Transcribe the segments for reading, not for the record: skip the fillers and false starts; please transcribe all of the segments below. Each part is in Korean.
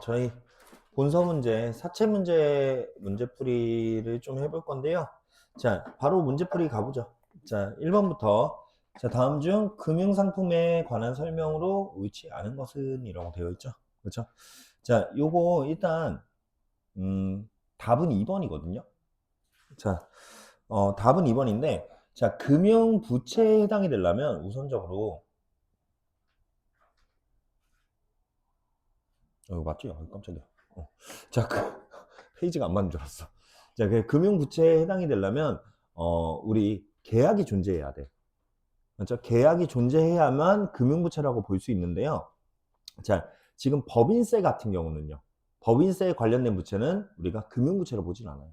저희 본서 문제, 사채 문제풀이를 좀 해볼 건데요. 자, 바로 문제풀이 가보죠. 자, 1번부터. 자, 다음 중 금융상품에 관한 설명으로 옳지 않은 것은 이라고 되어 있죠. 그렇죠? 자, 요거 일단, 답은 2번이거든요. 자, 답은 2번인데, 자, 금융부채에 해당이 되려면 우선적으로, 이거 맞죠? 깜짝이야. 자, 페이지가 안 맞는 줄 알았어. 자, 그 금융부채에 해당이 되려면, 우리 계약이 존재해야 돼. 맞죠? 계약이 존재해야만 금융부채라고 볼 수 있는데요. 자, 지금 법인세 같은 경우는요. 법인세에 관련된 부채는 우리가 금융부채로 보진 않아요.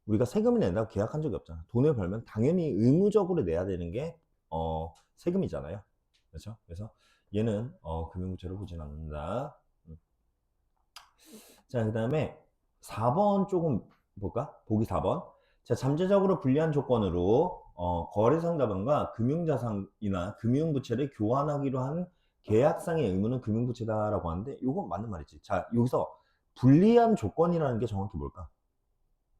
우리가 세금을 낸다고 계약한 적이 없잖아. 돈을 벌면 당연히 의무적으로 내야 되는 게, 세금이잖아요. 그렇죠? 그래서 얘는, 금융부채로 보진 않는다. 자, 그 다음에 4번 조금 볼까? 보기 4번. 자, 잠재적으로 불리한 조건으로 거래상자분과 금융자산이나 금융부채를 교환하기로 한 계약상의 의무는 금융부채다라고 하는데 이건 맞는 말이지. 자, 여기서 불리한 조건이라는 게 정확히 뭘까?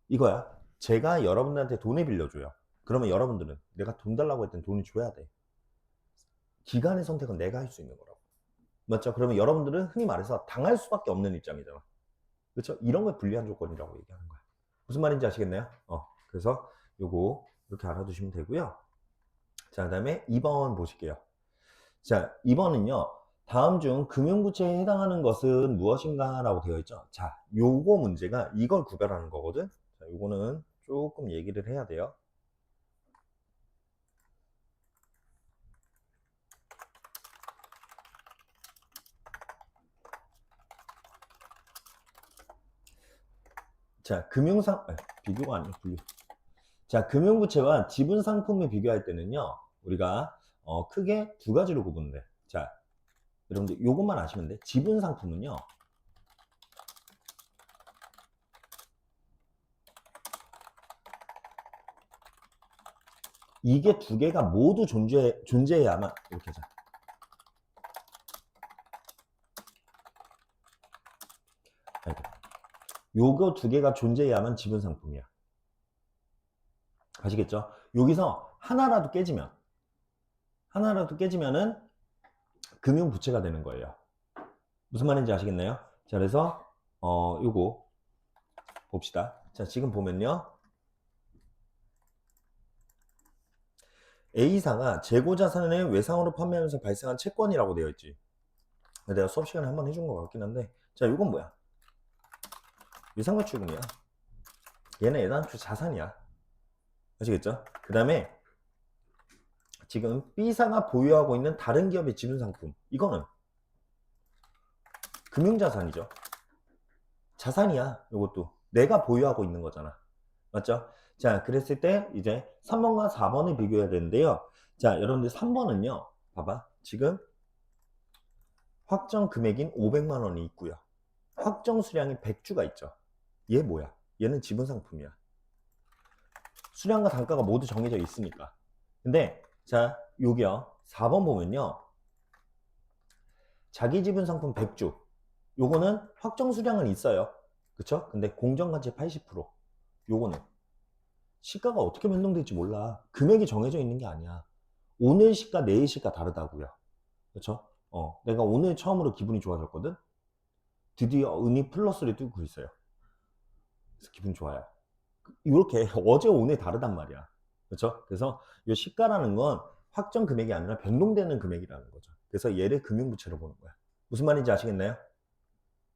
이거야. 제가 여러분들한테 돈을 빌려줘요. 그러면 여러분들은 내가 돈 달라고 했더니 돈을 줘야 돼. 기간의 선택은 내가 할 수 있는 거라고. 맞죠? 그러면 여러분들은 흔히 말해서 당할 수밖에 없는 입장이잖아. 그렇죠? 이런 걸 불리한 조건이라고 얘기하는 거야. 무슨 말인지 아시겠나요? 그래서 요거 이렇게 알아두시면 되고요. 자, 그 다음에 2번 보실게요. 자, 2번은요. 다음 중 금융부채에 해당하는 것은 무엇인가 라고 되어 있죠. 자, 요거 문제가 이걸 구별하는 거거든. 자, 요거는 조금 얘기를 해야 돼요. 자, 비교가 아니에요, 분류. 자, 금융부채와 지분상품을 비교할 때는요, 우리가 크게 두 가지로 구분돼. 자, 여러분들 요것만 아시면 돼. 지분상품은요, 이게 두 개가 모두 존재해야만, 이렇게 하자. 아이고. 요거 두 개가 존재해야만 지분상품이야. 아시겠죠? 여기서 하나라도 깨지면은 금융부채가 되는 거예요. 무슨 말인지 아시겠나요? 자, 그래서, 요거 봅시다. 자, 지금 보면요. A사가 재고자산을 외상으로 판매하면서 발생한 채권이라고 되어 있지. 내가 수업 시간에 한번 해준 것 같긴 한데, 자, 이건 뭐야? 외상가출금이야. 얘는 애당초 자산이야. 아시겠죠? 그 다음에 지금 B사가 보유하고 있는 다른 기업의 지분상품, 이거는 금융자산이죠. 자산이야. 이것도 내가 보유하고 있는 거잖아. 맞죠? 자, 그랬을 때 이제 3번과 4번을 비교해야 되는데요. 자, 여러분들 3번은요. 봐봐. 지금 확정 금액인 500만 원이 있고요. 확정 수량이 100주가 있죠. 얘 뭐야? 얘는 지분 상품이야. 수량과 단가가 모두 정해져 있으니까. 근데 자, 여기요. 4번 보면요. 자기 지분 상품 100주. 요거는 확정 수량은 있어요. 그쵸? 근데 공정가치 80%. 요거는 시가가 어떻게 변동될지 몰라. 금액이 정해져 있는 게 아니야. 오늘 시가, 내일 시가 다르다고요. 그쵸? 내가 오늘 처음으로 기분이 좋아졌거든? 드디어 은이 플러스를 뚫고 있어요. 그래서 기분 좋아요. 이렇게 어제 오늘 다르단 말이야. 그렇죠? 그래서 이 시가라는 건 확정 금액이 아니라 변동되는 금액이라는 거죠. 그래서 얘를 금융부채로 보는 거야. 무슨 말인지 아시겠나요?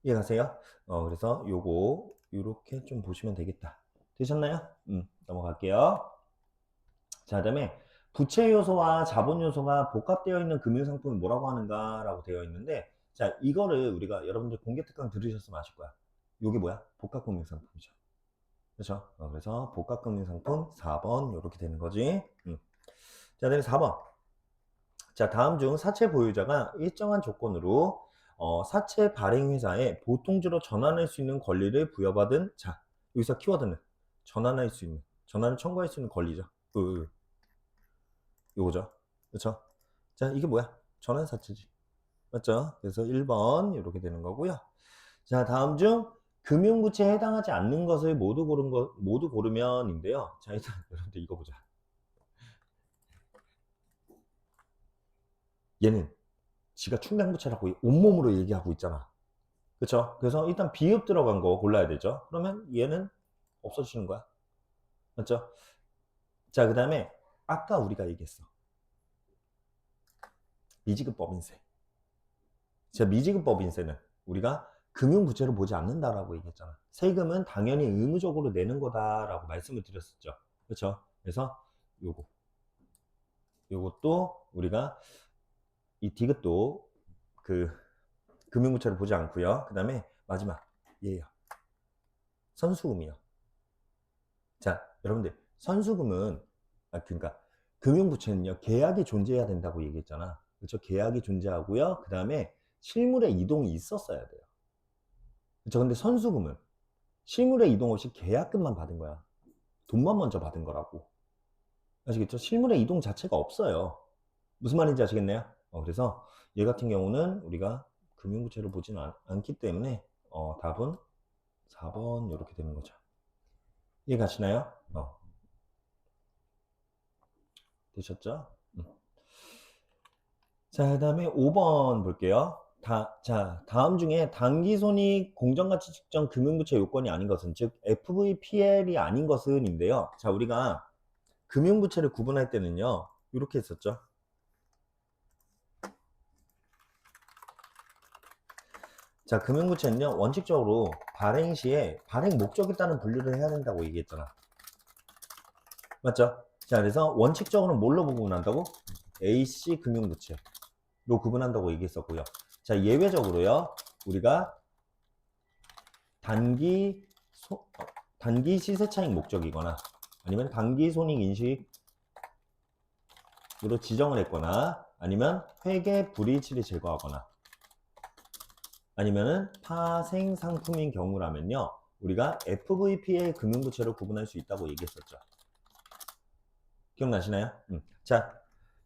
이해가세요? 그래서 요거 이렇게 좀 보시면 되겠다. 되셨나요? 넘어갈게요. 자, 그다음에 부채 요소와 자본 요소가 복합되어 있는 금융상품을 뭐라고 하는가라고 되어 있는데, 자, 이거를 우리가 여러분들 공개특강 들으셨으면 아실 거야. 요게 뭐야? 복합금융상품이죠. 그렇죠? 그래서 복합금융상품 4번 이렇게 되는 거지. 자, 다음에 4번. 자, 다음 중 사채 보유자가 일정한 조건으로 사채 발행 회사에 보통주로 전환할 수 있는 권리를 부여받은, 자, 여기서 키워드는 전환을 청구할 수 있는 권리죠. 요거죠. 그렇죠? 자, 이게 뭐야? 전환사채지. 맞죠? 그래서 1번 이렇게 되는 거고요. 자, 다음 중 금융부채에 해당하지 않는 것을 모두 고르면인데요. 자, 일단 여러분들 이거 보자. 얘는 지가 충당부채라고 온몸으로 얘기하고 있잖아. 그쵸? 그래서 일단 비읍 들어간 거 골라야 되죠. 그러면 얘는 없어지는 거야. 맞죠? 자, 그 다음에 아까 우리가 얘기했어. 미지급법인세. 자, 미지급법인세는 우리가 금융부채로 보지 않는다라고 얘기했잖아. 세금은 당연히 의무적으로 내는 거다라고 말씀을 드렸었죠. 그렇죠? 그래서 요것도 우리가 이 디귿도 그 금융부채로 보지 않고요. 그 다음에 마지막 얘예요. 선수금이요. 자, 여러분들 선수금은 그러니까 금융부채는요 계약이 존재해야 된다고 얘기했잖아. 그렇죠? 계약이 존재하고요. 그 다음에 실물의 이동이 있었어야 돼요. 그렇죠? 근데 선수금은 실물의 이동 없이 계약금만 받은 거야. 돈만 먼저 받은 거라고. 아시겠죠? 실물의 이동 자체가 없어요. 무슨 말인지 아시겠네요? 그래서 얘 같은 경우는 우리가 금융부채로 보지는 않기 때문에 답은 4번 이렇게 되는 거죠. 이해 가시나요? 되셨죠? 자, 그 다음에 5번 볼게요. 다음 중에 당기손익 공정가치 측정 금융부채 요건이 아닌 것은, 즉 FVPL이 아닌 것은인데요. 자, 우리가 금융부채를 구분할 때는요, 이렇게 했었죠. 자, 금융부채는요, 원칙적으로 발행 시에 발행 목적에 따른 분류를 해야 된다고 얘기했잖아. 맞죠? 자, 그래서 원칙적으로는 뭘로 구분한다고? AC 금융부채로 구분한다고 얘기했었고요. 자, 예외적으로요, 우리가 단기 시세차익 목적이거나 아니면 단기 손익 인식으로 지정을 했거나 아니면 회계 불이익치를 제거하거나 아니면은 파생 상품인 경우라면요, 우리가 FVPL 금융부채로 구분할 수 있다고 얘기했었죠. 기억나시나요? 자,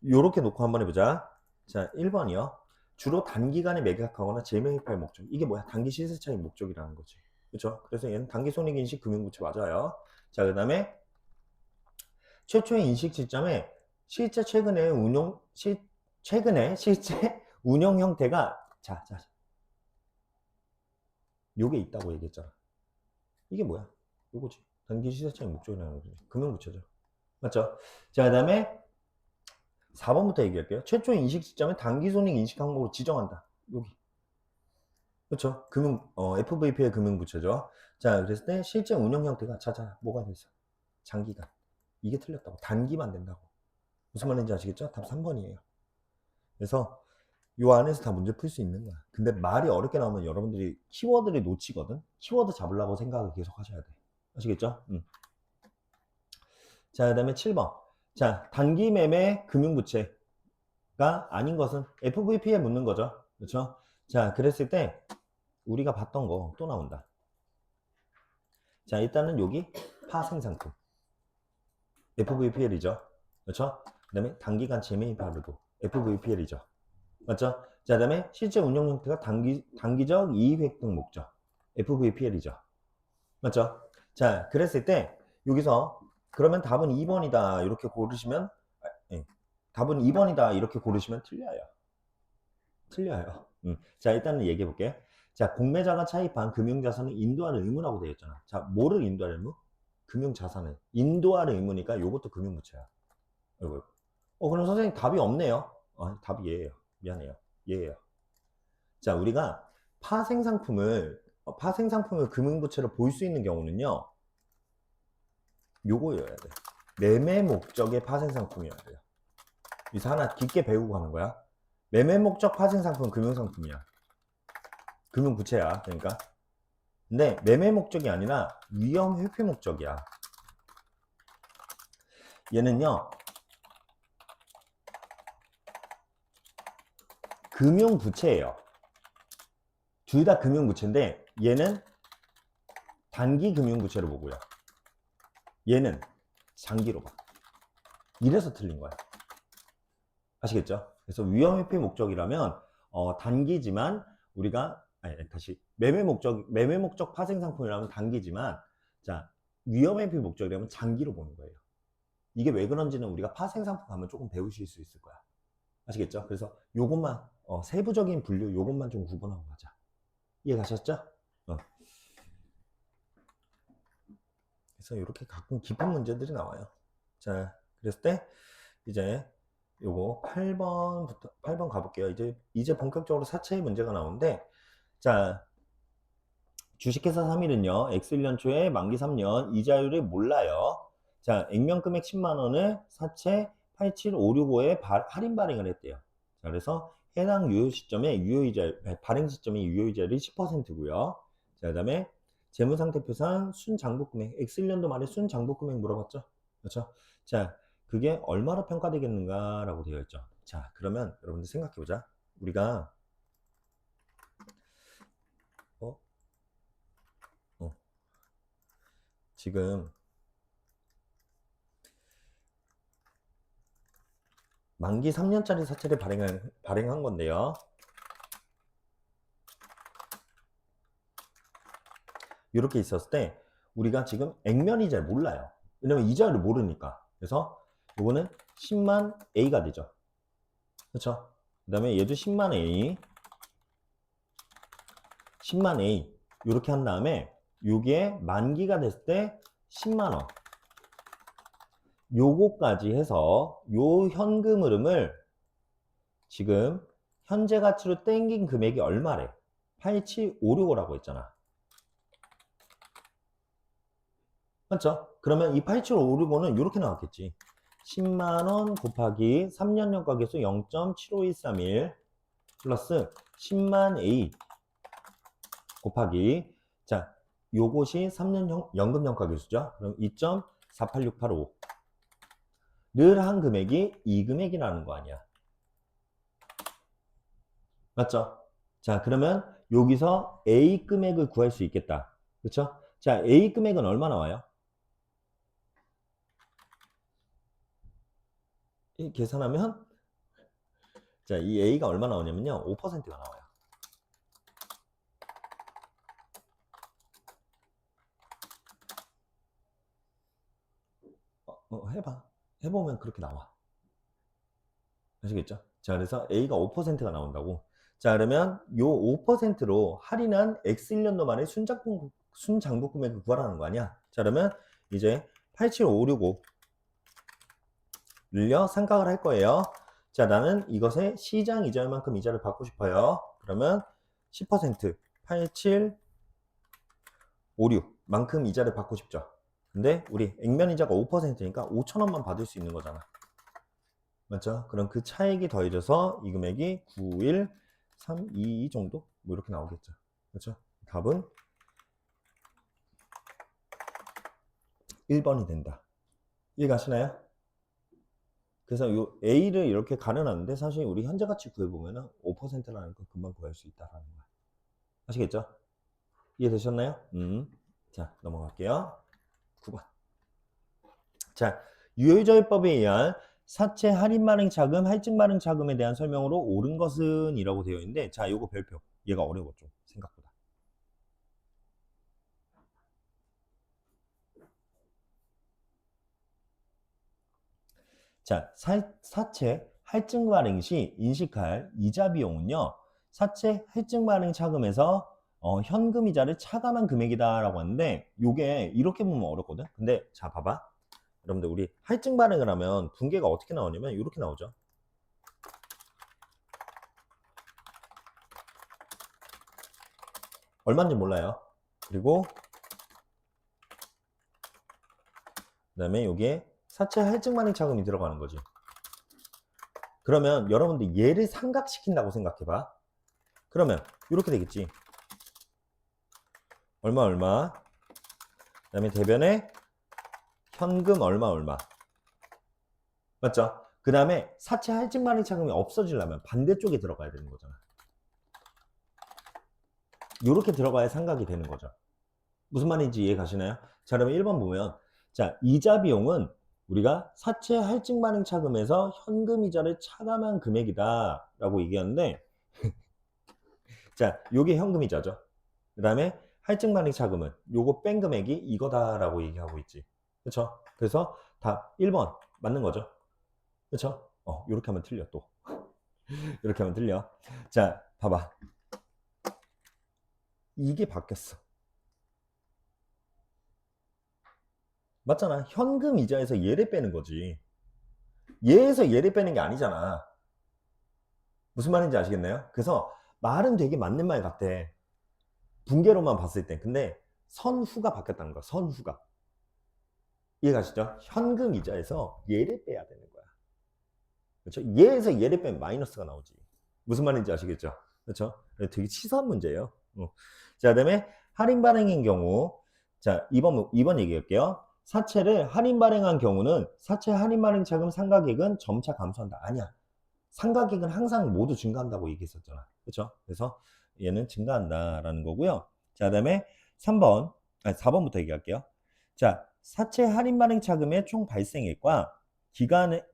요렇게 놓고 한번 해보자. 자, 1번이요. 주로 단기간에 매각하거나 재매입할 목적. 이게 뭐야? 단기 시세차익 목적이라는 거지. 그렇죠? 그래서 얘는 단기 손익인식 금융부채 맞아요. 자, 그 다음에 최초의 인식 시점에 최근에 실제 운영 형태가 요게 있다고 얘기했잖아. 이게 뭐야? 요거지. 단기 시세차익 목적이라는 거지. 금융부채죠. 맞죠? 자, 그 다음에 4번부터 얘기할게요. 최초 인식 시점에 단기손익 인식 항목으로 지정한다. 여기. 그렇죠? FVP의 금융부채죠. 자, 그랬을 때 실제 운영 형태가 뭐가 됐어? 장기간. 이게 틀렸다고. 단기만 된다고. 무슨 말인지 아시겠죠? 답 3번이에요. 그래서 요 안에서 다 문제 풀 수 있는 거야. 근데 말이 어렵게 나오면 여러분들이 키워드를 놓치거든. 키워드 잡으려고 생각을 계속 하셔야 돼. 아시겠죠? 자, 그 다음에 7번. 자, 단기 매매 금융부채가 아닌 것은 FVP에 묻는 거죠. 그렇죠? 자, 그랬을 때 우리가 봤던 거 또 나온다. 자, 일단은 여기 파생상품 FVPL이죠. 그렇죠? 그 다음에 단기간 재매입 할부도 FVPL이죠. 맞죠? 자, 그 다음에 실제 운영 형태가 단기적 이익 획득 목적 FVPL이죠. 맞죠? 자, 그랬을 때 여기서 그러면 답은 2번이다 이렇게 고르시면 답은 2번이다 이렇게 고르시면 틀려요. 자, 일단은 얘기해 볼게. 자, 공매자가 차입한 금융자산을 인도할 의무라고 되어 있잖아. 자, 뭐를 인도할 의무? 금융자산을 인도할 의무니까 요것도 금융부채야. 그럼 선생님 답이 없네요. 답이 얘예요. 미안해요. 얘예요. 자, 우리가 파생상품을 금융부채로 볼 수 있는 경우는요, 요거여야 돼. 매매 목적의 파생상품이어야 돼요. 여기서 하나 깊게 배우고 가는 거야. 매매 목적 파생상품은 금융상품이야. 금융부채야. 그러니까. 근데 매매 목적이 아니라 위험 회피 목적이야. 얘는요, 금융부채예요. 둘 다 금융부채인데 얘는 단기 금융부채로 보고요. 얘는 장기로 봐. 이래서 틀린 거야. 아시겠죠? 그래서 위험 회피 목적이라면 단기지만 우리가 다시 매매 목적 파생 상품이라면 단기지만, 자, 위험 회피 목적이라면 장기로 보는 거예요. 이게 왜 그런지는 우리가 파생 상품 가면 조금 배우실 수 있을 거야. 아시겠죠? 그래서 요것만 세부적인 분류 요것만 좀 구분하고 가자. 이해 가셨죠? 그래서 이렇게 가끔 깊은 문제들이 나와요. 자, 그랬을 때 이제 요거 8번 가볼게요. 이제 본격적으로 사채의 문제가 나오는데, 자, 주식회사 3일은요, X 1년 초에 만기 3년 이자율을 몰라요. 자, 액면 금액 10만 원을 사채 87565에 할인 발행을 했대요. 자, 그래서 해당 유효 시점에 발행 시점의 유효이자율이 10%고요. 자, 그다음에 재무상태표상 순장부 금액, X 1년도 말에 순장부 금액 물어봤죠? 그렇죠? 자, 그게 얼마로 평가되겠는가라고 되어 있죠. 자, 그러면 여러분들 생각해 보자. 우리가 지금 만기 3년짜리 사채를 발행한 건데요. 이렇게 있었을 때 우리가 지금 액면이 잘 몰라요. 왜냐면 이자를 모르니까. 그래서 이거는 10만 A가 되죠. 그렇죠? 그 다음에 얘도 10만 A, 10만 A 이렇게 한 다음에 요게 만기가 됐을 때 10만 원. 요거까지 해서 요 현금 흐름을 지금 현재 가치로 땡긴 금액이 얼마래? 87565라고 했잖아. 맞죠? 그러면 이 87565는 이렇게 나왔겠지. 10만원 곱하기 3년 연가계수 0.75131 플러스 10만 A 곱하기, 자, 요것이 3년 연금 연가계수죠. 그럼 2.48685 를 한 금액이 이 금액이라는 거 아니야. 맞죠? 자, 그러면 여기서 A 금액을 구할 수 있겠다. 그쵸? 자, A 금액은 얼마 나와요? 이 계산하면, 자, 이 A가 얼마 나오냐면요, 5%가 나와요. 해보면 그렇게 나와. 아시겠죠? 자, 그래서 A가 5%가 나온다고. 자, 그러면 요 5%로 할인한 X 1년도 만에 순장부 금액을 구하라는 거 아니야? 자, 그러면 이제 87565 늘려 삼각을 할 거예요. 자, 나는 이것의 시장 이자율만큼 이자를 받고 싶어요. 그러면 10% 8756만큼 이자를 받고 싶죠. 근데 우리 액면 이자가 5%니까 5,000원만 받을 수 있는 거잖아. 맞죠? 그럼 그 차액이 더해져서 이 금액이 91322 정도? 뭐 이렇게 나오겠죠. 그렇죠? 답은 1번이 된다. 이해가시나요? 그래서 이 A를 이렇게 가려놨는데 사실 우리 현재 가치 구해보면 5%라는 거 금방 구할 수 있다라는 거야. 아시겠죠? 이해되셨나요? 자, 넘어갈게요. 9번. 자, 유효이자율법에 의한 사채 할인 발행 차금, 할증 발행 차금에 대한 설명으로 옳은 것은 이라고 되어 있는데, 자, 요거 별표. 얘가 어려워 좀 생각보다. 자, 사채 할증 발행 시 인식할 이자 비용은요, 사채 할증 발행 차금에서 현금 이자를 차감한 금액이다라고 하는데, 요게 이렇게 보면 어렵거든. 근데 자, 봐봐. 여러분들 우리 할증 발행을 하면 분계가 어떻게 나오냐면 이렇게 나오죠. 얼마인지 몰라요. 그리고 그다음에 여기에 사채 할증 발행 차금이 들어가는 거지. 그러면 여러분들 얘를 삼각시킨다고 생각해봐. 그러면 이렇게 되겠지. 얼마 그다음에 대변에 현금 얼마 맞죠? 그 다음에 사채 할증 발행 차금이 없어지려면 반대쪽에 들어가야 되는 거잖아. 이렇게 들어가야 삼각이 되는 거죠. 무슨 말인지 이해 가시나요? 자, 그러면 1번 보면, 자, 이자 비용은 우리가 사채 할증 발행 차금에서 현금 이자를 차감한 금액이다 라고 얘기하는데 자, 요게 현금이자죠. 그 다음에 할증 발행 차금은 요거 뺀 금액이 이거다라고 얘기하고 있지. 그쵸? 그래서 답 1번 맞는 거죠. 그쵸? 요렇게 하면 틀려 또. 이렇게 하면 틀려. 자, 봐봐. 이게 바뀌었어. 맞잖아. 현금 이자에서 얘를 빼는 거지. 얘에서 얘를 빼는 게 아니잖아. 무슨 말인지 아시겠나요? 그래서 말은 되게 맞는 말 같아. 붕괴로만 봤을 때. 근데 선후가 바뀌었다는 거야. 선후가. 이해가시죠? 현금 이자에서 얘를 빼야 되는 거야. 그렇죠? 얘에서 얘를 빼면 마이너스가 나오지. 무슨 말인지 아시겠죠? 그렇죠? 되게 치사한 문제예요. 자, 그다음에 할인 발행인 경우, 자, 2번 얘기할게요. 사채를 할인 발행한 경우는 사채 할인 발행 차금 상가액은 점차 감소한다. 아니야. 상가액은 항상 모두 증가한다고 얘기했었잖아. 그렇죠? 그래서 얘는 증가한다라는 거고요. 자, 그다음에 3번, 아니 4번부터 얘기할게요. 자, 사채 할인 발행 차금의 총 발생액과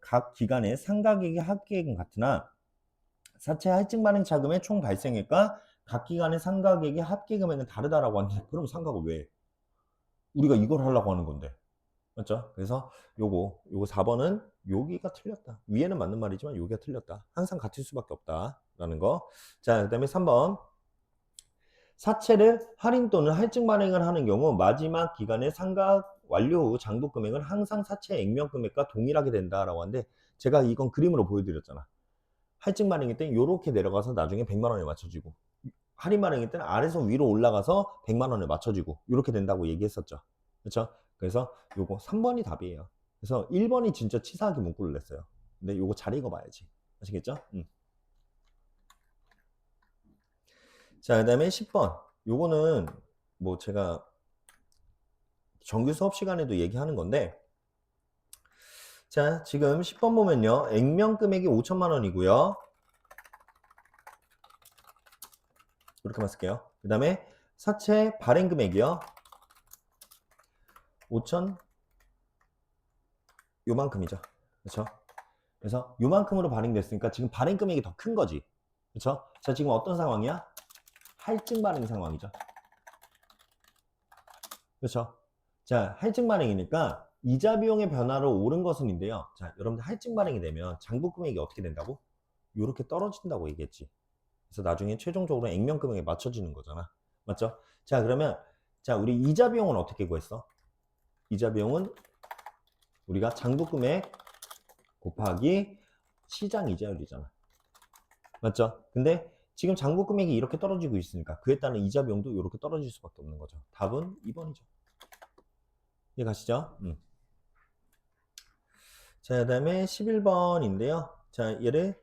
각 기간의 상가액의 합계액은 같으나 사채 할증 발행 차금의 총 발생액과 각 기간의 상가액의 합계 금액은 다르다라고 하는데 그럼 상가가 왜? 우리가 이걸 하려고 하는 건데. 맞죠? 그래서 요거 4번은 여기가 틀렸다. 위에는 맞는 말이지만 여기가 틀렸다. 항상 같을 수밖에 없다라는 거. 자, 그다음에 3번. 사채를 할인 또는 할증 발행을 하는 경우 마지막 기간의 상가 완료 후 장부 금액은 항상 사채 액면 금액과 동일하게 된다라고 하는데 제가 이건 그림으로 보여드렸잖아. 할증 발행일 때 이렇게 내려가서 나중에 100만 원에 맞춰지고 할인 발행일 때는 아래서 위로 올라가서 100만 원에 맞춰지고 이렇게 된다고 얘기했었죠. 그렇죠? 그래서 요거 3번이 답이에요. 그래서 1번이 진짜 치사하게 문구를 냈어요. 근데 요거 잘 읽어봐야지. 아시겠죠? 자, 그 다음에 10번. 요거는 뭐 제가 정규 수업 시간에도 얘기하는 건데 자, 지금 10번 보면요. 액면 금액이 5천만 원이고요. 이렇게만 쓸게요. 그 다음에 사채 발행 금액이요. 5천 요만큼이죠. 그렇죠? 그래서 요만큼으로 발행됐으니까 지금 발행 금액이 더 큰 거지. 그렇죠? 자, 지금 어떤 상황이야? 할증 발행 상황이죠. 그렇죠? 자, 할증 발행이니까 이자 비용의 변화로 오른 것은인데요. 자, 여러분들 할증 발행이 되면 장부 금액이 어떻게 된다고? 이렇게 떨어진다고 얘기했지. 그래서 나중에 최종적으로 액면 금액에 맞춰지는 거잖아. 맞죠? 자, 그러면 자, 우리 이자 비용은 어떻게 구했어? 이자 비용은 우리가 장부 금액 곱하기 시장 이자율이잖아. 맞죠? 근데 지금 장부 금액이 이렇게 떨어지고 있으니까 그에 따른 이자 비용도 이렇게 떨어질 수밖에 없는 거죠. 답은 2번이죠. 이해 가시죠? 자, 그 다음에 11번인데요. 자, 얘를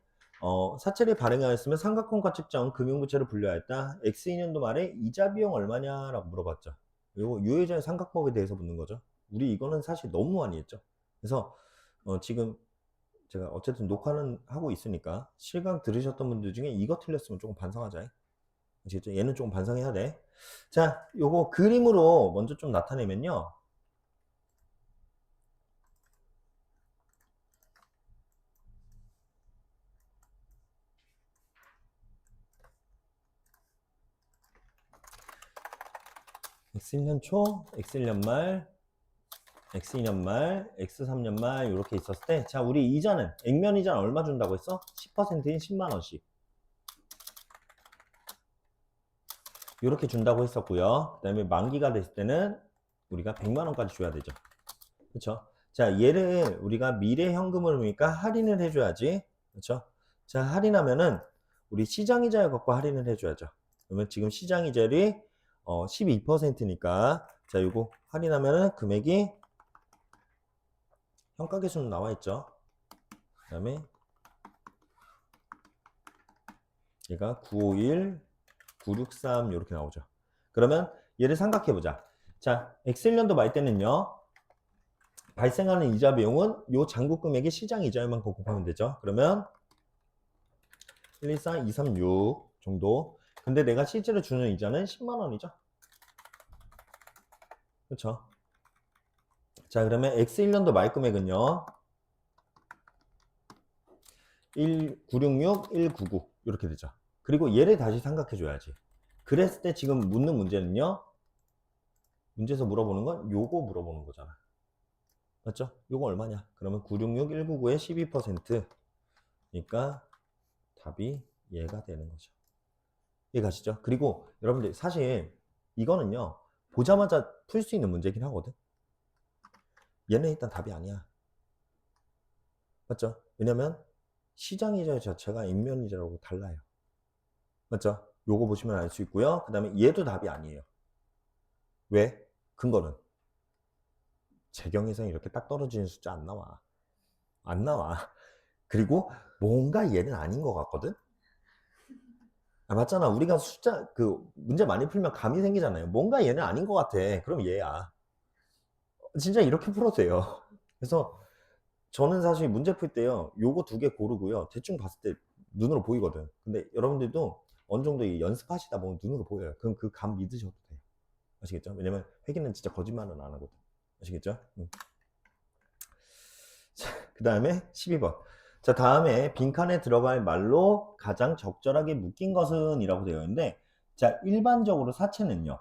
사채를 발행하였으면 삼각형과 측정 금융부채로 분류하였다. X2년도 말에 이자 비용 얼마냐라고 물어봤죠. 요거 유효자의 삼각법에 대해서 묻는 거죠. 우리 이거는 사실 너무 많이 했죠. 그래서 지금 제가 어쨌든 녹화는 하고 있으니까 실강 들으셨던 분들 중에 이거 틀렸으면 조금 반성하자. 아시겠죠? 얘는 조금 반성해야 돼. 자, 요거 그림으로 먼저 좀 나타내면요. X1년 초, X1년 말, X2년 말, X3년 말 이렇게 있었을 때, 자, 우리 이자는 액면 이자는 얼마 준다고 했어? 10%인 10만 원씩 이렇게 준다고 했었고요. 그다음에 만기가 됐을 때는 우리가 100만 원까지 줘야 되죠. 그렇죠? 자, 얘를 우리가 미래 현금으로니까 할인을 해줘야지. 그렇죠? 자, 할인하면은 우리 시장 이자율 갖고 할인을 해줘야죠. 그러면 지금 시장 이자율이 12%니까 자, 요거 할인하면은 금액이 현가계수는 나와 있죠. 그다음에 얘가 951, 963 이렇게 나오죠. 그러면 얘를 삼각해 보자. 자, X1년도 말 때는요. 발생하는 이자 비용은 요 잔고 금액의 시장 이자율만큼 곱하면 되죠. 그러면 114, 236 정도. 근데 내가 실제로 주는 이자는 10만 원이죠. 그렇죠? 자, 그러면 X1년도 말 금액은요. 1966, 199 이렇게 되죠. 그리고 얘를 다시 삼각해 줘야지. 그랬을 때 지금 묻는 문제는요, 문제에서 물어보는 건 요거 물어보는 거잖아. 맞죠? 요거 얼마냐? 그러면 966199의 12%니까 답이 얘가 되는 거죠. 이해가시죠? 그리고 여러분들 사실 이거는요, 보자마자 풀 수 있는 문제긴 하거든. 얘는 일단 답이 아니야. 맞죠? 왜냐면 시장이자 자체가 액면이자라고 달라요. 맞죠? 요거 보시면 알 수 있고요. 그 다음에 얘도 답이 아니에요. 왜? 근거는 재경에서 이렇게 딱 떨어지는 숫자 안 나와. 안 나와. 그리고 뭔가 얘는 아닌 것 같거든? 아, 맞잖아. 우리가 숫자, 문제 많이 풀면 감이 생기잖아요. 뭔가 얘는 아닌 것 같아. 그럼 얘야. 진짜 이렇게 풀어도 돼요. 그래서 저는 사실 문제 풀 때요, 요거 두 개 고르고요. 대충 봤을 때 눈으로 보이거든. 근데 여러분들도 어느 정도 연습하시다 보면 눈으로 보여요. 그럼 그 감 믿으셔도 돼요. 아시겠죠? 왜냐면 회계는 진짜 거짓말은 안 하거든. 아시겠죠? 자, 그 다음에 12번. 자, 다음에 빈칸에 들어갈 말로 가장 적절하게 묶인 것은 이라고 되어 있는데, 자, 일반적으로 사채는요.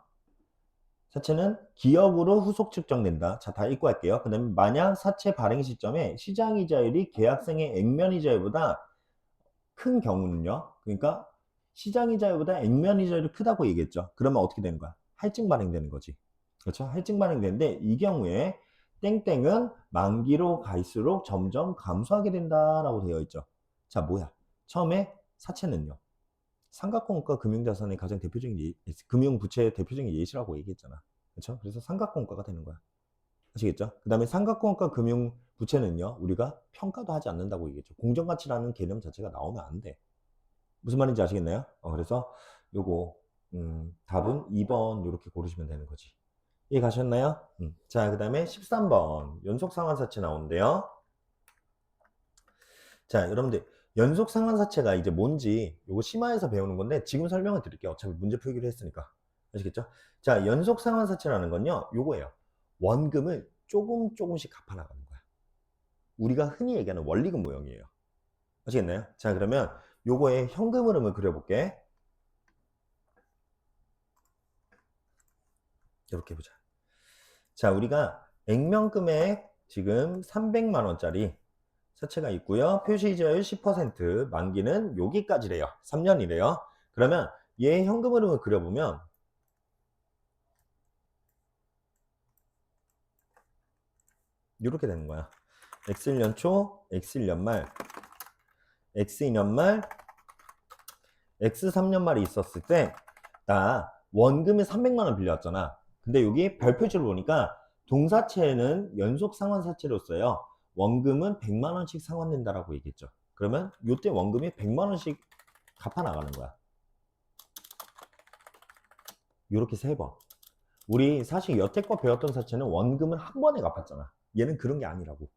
사채는 기업으로 후속 측정된다. 자, 다 읽고 할게요. 그 다음에 만약 사채 발행 시점에 시장이자율이 계약성의 액면이자율보다 큰 경우는요. 그러니까 시장이자율보다 액면이자율이 크다고 얘기했죠. 그러면 어떻게 되는 거야? 할증 발행되는 거지. 그렇죠? 할증 발행되는데 이 경우에 땡땡은 만기로 갈수록 점점 감소하게 된다라고 되어 있죠. 자, 뭐야? 처음에 사채는요. 삼각공과 금융자산의 가장 대표적인 금융부채의 대표적인 예시라고 얘기했잖아. 그렇죠? 그래서 삼각공과가 되는 거야. 아시겠죠? 그 다음에 삼각공과 금융부채는요, 우리가 평가도 하지 않는다고 얘기했죠. 공정가치라는 개념 자체가 나오면 안 돼. 무슨 말인지 아시겠나요? 그래서 요거, 답은 2번 이렇게 고르시면 되는 거지. 이해 가셨나요? 자, 그 다음에 13번. 연속상환사채 나오는데요. 자, 여러분들, 연속상환사채가 이제 뭔지 요거 심화해서 배우는 건데 지금 설명을 드릴게요. 어차피 문제 풀기로 했으니까. 아시겠죠? 자, 연속상환사채라는 건요, 요거예요. 원금을 조금씩 갚아나가는 거야. 우리가 흔히 얘기하는 원리금 모형이에요. 아시겠나요? 자, 그러면 요거의 현금 흐름을 그려볼게. 이렇게 보자. 자, 우리가 액면금액 지금 300만 원짜리 사채가 있고요. 표시이자율 10%, 만기는 여기까지래요. 3년이래요. 그러면 얘 현금 흐름을 그려보면 이렇게 되는 거야. X1년 초, X1년 말, X2년 말, X3년 말이 있었을 때 나 원금이 300만 원 빌려왔잖아. 근데 여기 별표지를 보니까 동사채는 연속 상환사채로서요. 원금은 100만 원씩 상환된다라고 얘기했죠. 그러면 이때 원금이 100만 원씩 갚아 나가는 거야. 이렇게 세 번. 우리 사실 여태껏 배웠던 사채는 원금은 한 번에 갚았잖아. 얘는 그런 게 아니라고.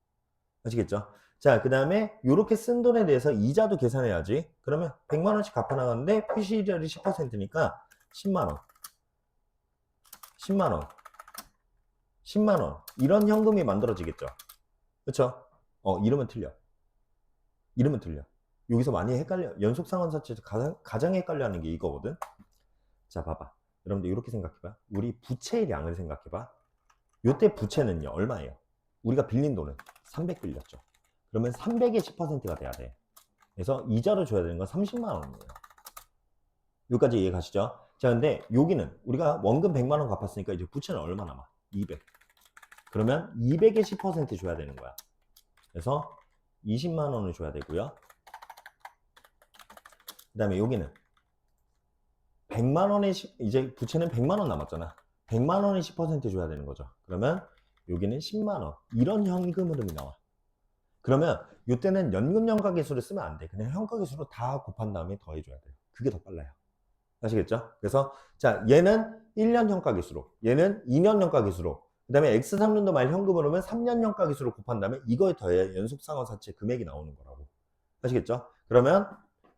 아시겠죠? 자, 그 다음에 이렇게 쓴 돈에 대해서 이자도 계산해야지. 그러면 100만 원씩 갚아 나가는데 표시이자율이 10%니까 10만 원. 10만 원. 10만 원. 이런 현금이 만들어지겠죠. 그렇죠? 이러면 틀려. 이러면 틀려. 여기서 많이 헷갈려. 연속상환사채에서 가장 헷갈려하는 게 이거거든. 자, 봐봐. 여러분들 이렇게 생각해봐. 우리 부채의 양을 생각해봐. 요때 부채는요, 얼마예요? 우리가 빌린 돈은 300 빌렸죠. 그러면 300의 10%가 돼야 돼. 그래서 이자로 줘야 되는 건 30만 원이에요. 여기까지 이해 가시죠? 자, 근데 여기는 우리가 원금 100만 원 갚았으니까 이제 부채는 얼마 남아? 200. 그러면 200의 10% 줘야 되는 거야. 그래서 20만 원을 줘야 되고요. 그 다음에 여기는 100만 원의 이제 부채는 100만 원 남았잖아. 100만 원의 10% 줘야 되는 거죠. 그러면 여기는 10만 원. 이런 현금 흐름이 나와. 그러면 이때는 연금연가계수를 쓰면 안 돼. 그냥 현가계수로 다 곱한 다음에 더해줘야 돼요. 그게 더 빨라요. 아시겠죠? 그래서 자, 얘는 1년 현가계수로, 얘는 2년 현가계수로, 그 다음에 X3년도 말 현금 흐름은 3년 현가계수로 곱한 다음에 이거에 더해 연속상환사채 금액이 나오는 거라고. 아시겠죠? 그러면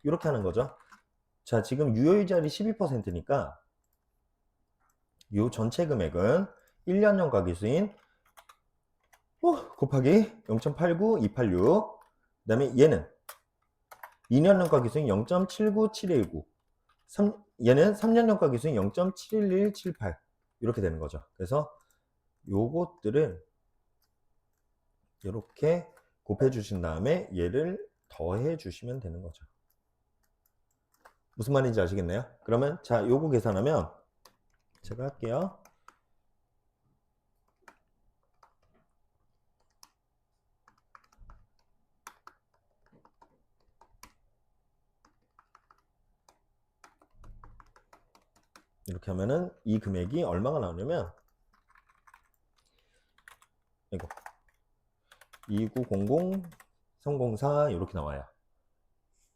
이렇게 하는 거죠. 자, 지금 유효이자율이 12%니까 이 전체 금액은 1년 현가계수인 곱하기 0.89286. 그 다음에 얘는 2년 현가계수인 0.79719. 얘는 3년 평가 기준이 0.71178 이렇게 되는 거죠. 그래서 요것들을 이렇게 곱해 주신 다음에 얘를 더해 주시면 되는 거죠. 무슨 말인지 아시겠나요? 그러면 자, 요거 계산하면 제가 할게요. 이렇게 하면은 이 금액이 얼마가 나오냐면 이거 2900304 이렇게 나와요.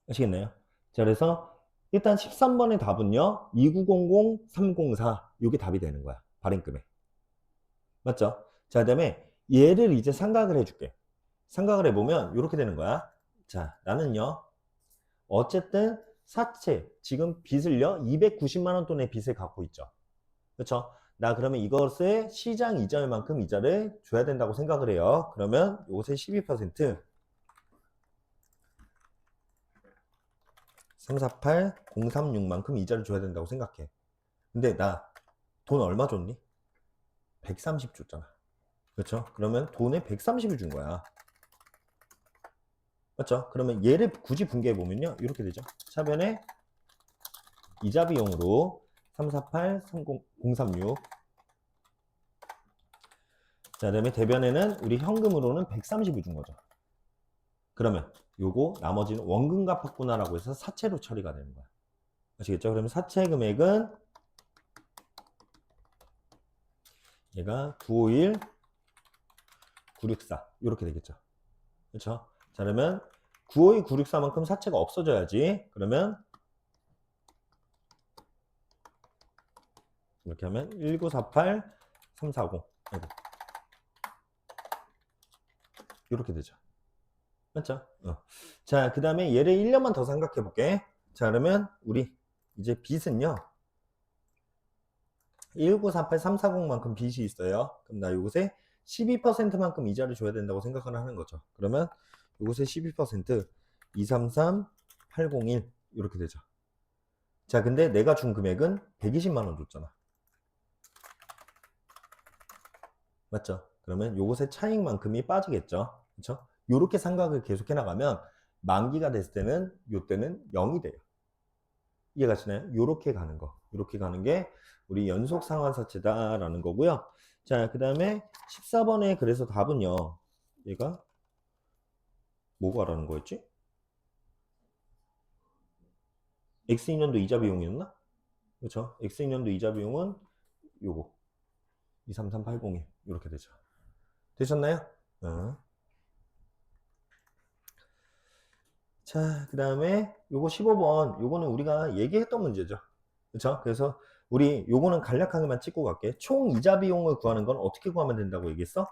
아시겠나요? 자, 그래서 일단 13번의 답은요 2900304 이게 답이 되는 거야. 발행금액. 맞죠? 자, 그 다음에 얘를 이제 삼각을 해줄게. 삼각을 해보면 이렇게 되는 거야. 자, 나는요 어쨌든 사채 지금 빚을요 290만원 돈의 빚을 갖고 있죠. 그렇죠? 나 그러면 이것을 시장 이자율만큼 이자를 줘야 된다고 생각을 해요. 그러면 요것의 12% 348, 036만큼 이자를 줘야 된다고 생각해. 근데 나 돈 얼마 줬니? 130 줬잖아. 그렇죠? 그러면 돈에 130을 준 거야. 맞죠? 그러면 얘를 굳이 분개해 보면요. 이렇게 되죠. 차변에 이자 비용으로 348, 036. 자, 그다음에 대변에는 우리 현금으로는 130을 준 거죠. 그러면 요거 나머지는 원금 갚았구나라고 해서 사채로 처리가 되는 거야. 아시겠죠? 그러면 사채 금액은 얘가 951, 964 이렇게 되겠죠. 그렇죠? 자, 그러면 951, 964만큼 사채가 없어져야지. 그러면 이렇게 하면 1948, 340 아이고. 이렇게 되죠. 맞죠? 자, 그 다음에 얘를 1년만 더 생각해 볼게. 자, 그러면 우리 이제 빚은요 1948340만큼 빚이 있어요. 그럼 나 요것에 12%만큼 이자를 줘야 된다고 생각을 하는 거죠. 그러면 요것에 12% 233801 이렇게 되죠. 자, 근데 내가 준 금액은 120만원 줬잖아. 맞죠? 그러면 요것의 차익만큼이 빠지겠죠. 그렇죠? 요렇게 삼각을 계속해 나가면 만기가 됐을 때는 요때는 0이 돼요. 이해가시나요? 요렇게 가는 거. 요렇게 가는 게 우리 연속 상환사채다라는 거고요. 자, 그 다음에 14번에 그래서 답은요. 얘가 뭐가라는 거였지? X인년도 이자 비용이었나? 그렇죠? X인년도 이자 비용은 요거 233801 이렇게 되죠. 되셨나요? 자, 그 다음에 요거 15번 요거는 우리가 얘기했던 문제죠. 그렇죠? 그래서 우리 요거는 간략하게만 찍고 갈게. 총 이자 비용을 구하는 건 어떻게 구하면 된다고 얘기했어?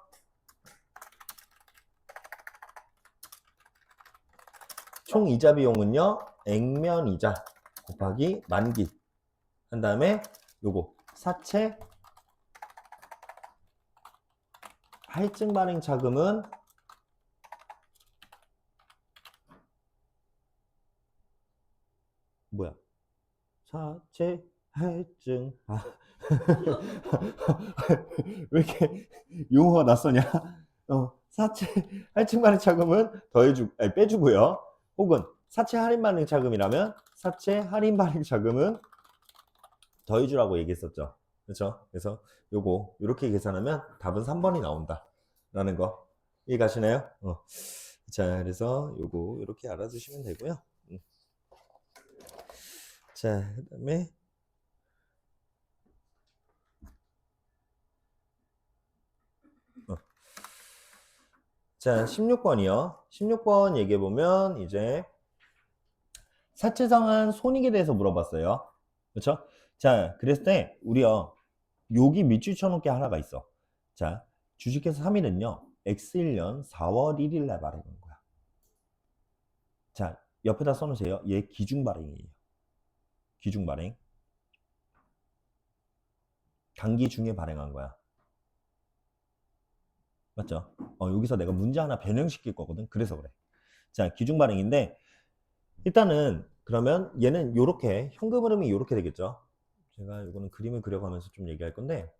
총 이자 비용은요 액면 이자 곱하기 만기 한 다음에 요거 사채 할증 발행 차금은 뭐야? 사채 할증 왜 이렇게 용어가 낯서냐? 사채 할증 발행 차금은 빼주고요. 혹은 사채 할인 발행 차금이라면 사채 할인 발행 차금은 더해주라고 얘기했었죠. 그렇죠? 그래서 요거 이렇게 계산하면 답은 3번이 나온다 라는 거 이해 가시나요? 자, 그래서 요거 이렇게 알아두시면 되고요. 자, 그 다음에 자, 16번이요. 16번 얘기해보면 이제 사채상환 손익에 대해서 물어봤어요. 그렇죠? 자, 그랬을 때 우리요 여기 밑줄 쳐놓은 게 하나가 있어. 자, 주식회사 3일은요 X1년 4월 1일 날 발행한 거야. 자, 옆에다 써놓으세요. 얘 기중 발행이에요. 기중 발행. 단기 중에 발행한 거야. 맞죠? 여기서 내가 문제 하나 변형시킬 거거든. 그래서 그래. 자, 기중 발행인데 일단은 그러면 얘는 요렇게 현금 흐름이 요렇게 되겠죠. 제가 이거는 그림을 그려가면서 좀 얘기할 건데,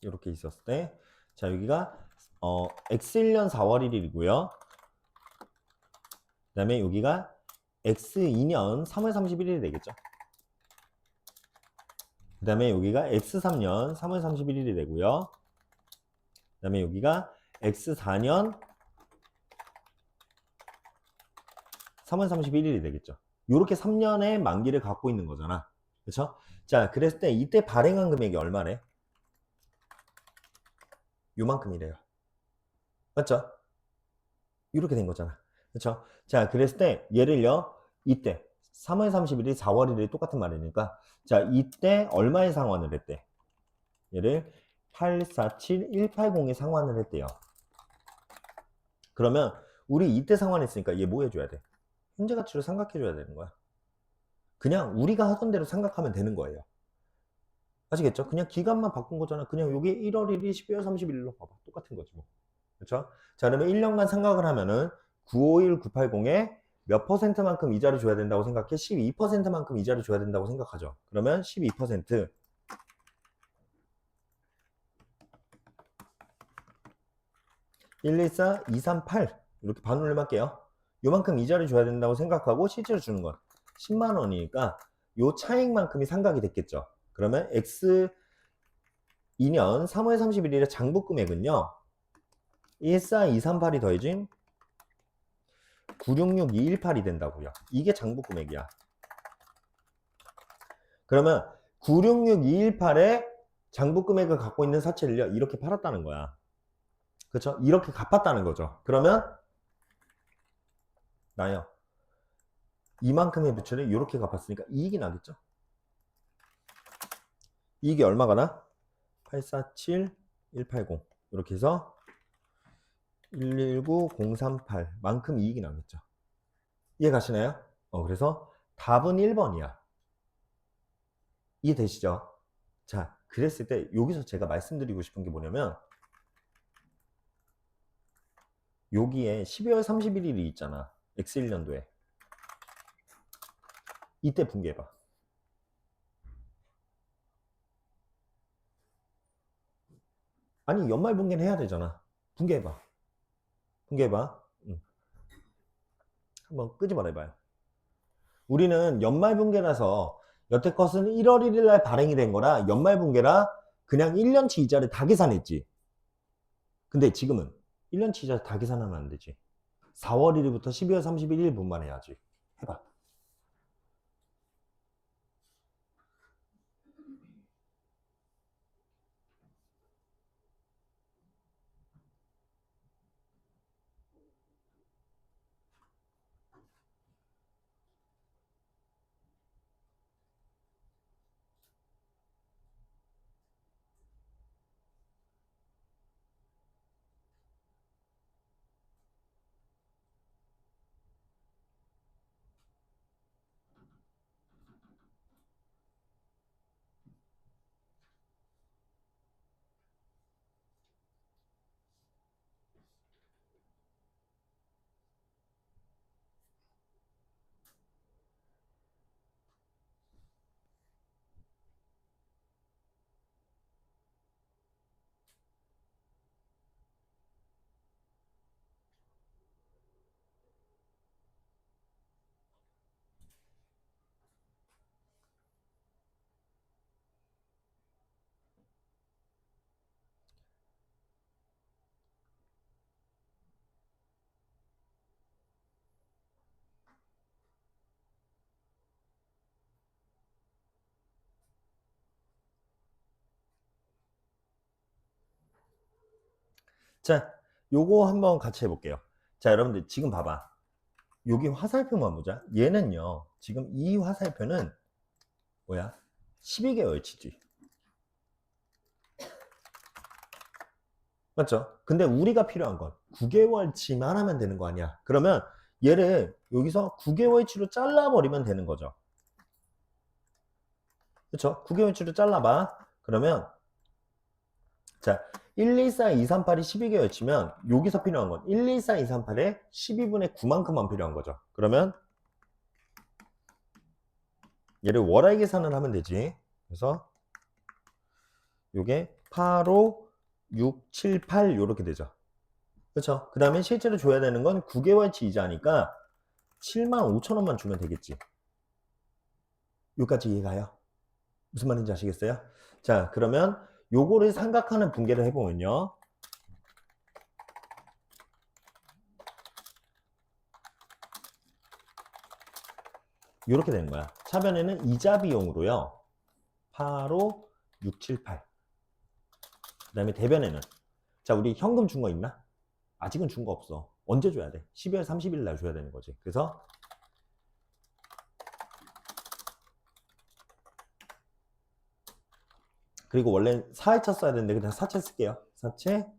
이렇게 있었을 때, 자 여기가 X1년 4월 1일이고요. 그 다음에 여기가 X2년 3월 31일이 되겠죠. 그 다음에 여기가 X3년 3월 31일이 되고요. 그 다음에 여기가 X4년 3월 31일이 되겠죠. 이렇게 3년의 만기를 갖고 있는 거잖아. 그렇죠? 자, 그랬을 때 이때 발행한 금액이 얼마래? 요만큼이래요. 맞죠? 이렇게 된 거잖아. 그렇죠? 자, 그랬을 때 얘를요. 이때 3월 31일, 4월 1일 똑같은 말이니까 자, 이때 얼마에 상환을 했대? 얘를 847180에 상환을 했대요. 그러면 우리 이때 상환했으니까 얘 뭐 해줘야 돼? 현재 가치로 삼각해줘야 되는 거야. 그냥 우리가 하던 대로 생각하면 되는 거예요. 아시겠죠? 그냥 기간만 바꾼 거잖아. 그냥 여기 1월 1일, 12월 31일로 봐봐. 똑같은 거지 뭐. 그렇죠? 자, 그러면 1년간 생각을 하면은 951980에 몇 퍼센트만큼 이자를 줘야 된다고 생각해? 12%만큼 이자를 줘야 된다고 생각하죠. 그러면 12% 114, 238 이렇게 반올림 할게요. 요만큼 이자를 줘야 된다고 생각하고 실제로 주는 건 10만 원이니까 요 차익만큼이 상각이 됐겠죠. 그러면 X 2년 3월 31일에 장부 금액은요. 14238이 더해진 966218이 된다고요. 이게 장부 금액이야. 그러면 966218의 장부 금액을 갖고 있는 사채를요. 이렇게 팔았다는 거야. 그렇죠? 이렇게 갚았다는 거죠. 그러면 나요. 이만큼의 부채를 이렇게 갚았으니까 이익이 나겠죠? 이익이 얼마가 나? 847180 이렇게 해서 119038 만큼 이익이 나겠죠. 이해 가시나요? 그래서 답은 1번이야. 이해되시죠? 자, 그랬을 때 여기서 제가 말씀드리고 싶은 게 뭐냐면 여기에 12월 31일이 있잖아. X1년도에. 이때 분개해봐. 아니 연말 분개는 해야 되잖아. 분개해봐. 분개해봐. 한번 끄집어내 봐요. 우리는 연말 분개라서 여태껏은 1월 1일 날 발행이 된 거라 연말 분개라 그냥 1년치 이자를 다 계산했지. 근데 지금은 1년치 이자 다 계산하면 안 되지. 4월 1일부터 12월 31일분만 해야지. 해봐. 자, 요거 한번 같이 해볼게요. 자, 여러분들 지금 봐봐. 여기 화살표만 보자. 얘는요. 지금 이 화살표는 뭐야? 12개월치지. 맞죠? 근데 우리가 필요한 건 9개월치만 하면 되는 거 아니야. 그러면 얘를 여기서 9개월치로 잘라버리면 되는 거죠. 그쵸? 9개월치로 잘라봐. 그러면 자, 1, 2, 4, 2, 3, 8이 12개였지만 여기서 필요한 건 1, 2, 4, 2, 3, 8에 12분의 9만큼만 필요한 거죠. 그러면 얘를 월화의 계산을 하면 되지. 그래서 요게 8, 5, 6, 7, 8 요렇게 되죠. 그렇죠? 그 다음에 실제로 줘야 되는 건 9개월치 이자니까 75,000원만 주면 되겠지. 여기까지 이해가요? 무슨 말인지 아시겠어요? 자, 그러면 요거를 삼각하는 분계를 해보면요. 이렇게 되는 거야. 차변에는 이자 비용으로요. 8, 5, 6, 7, 8. 그 다음에 대변에는 자, 우리 현금 준 거 있나? 아직은 준 거 없어. 언제 줘야 돼? 12월 30일 날 줘야 되는 거지. 그래서 그리고 원래 4회차 써야 되는데 그냥 4채 쓸게요. 4채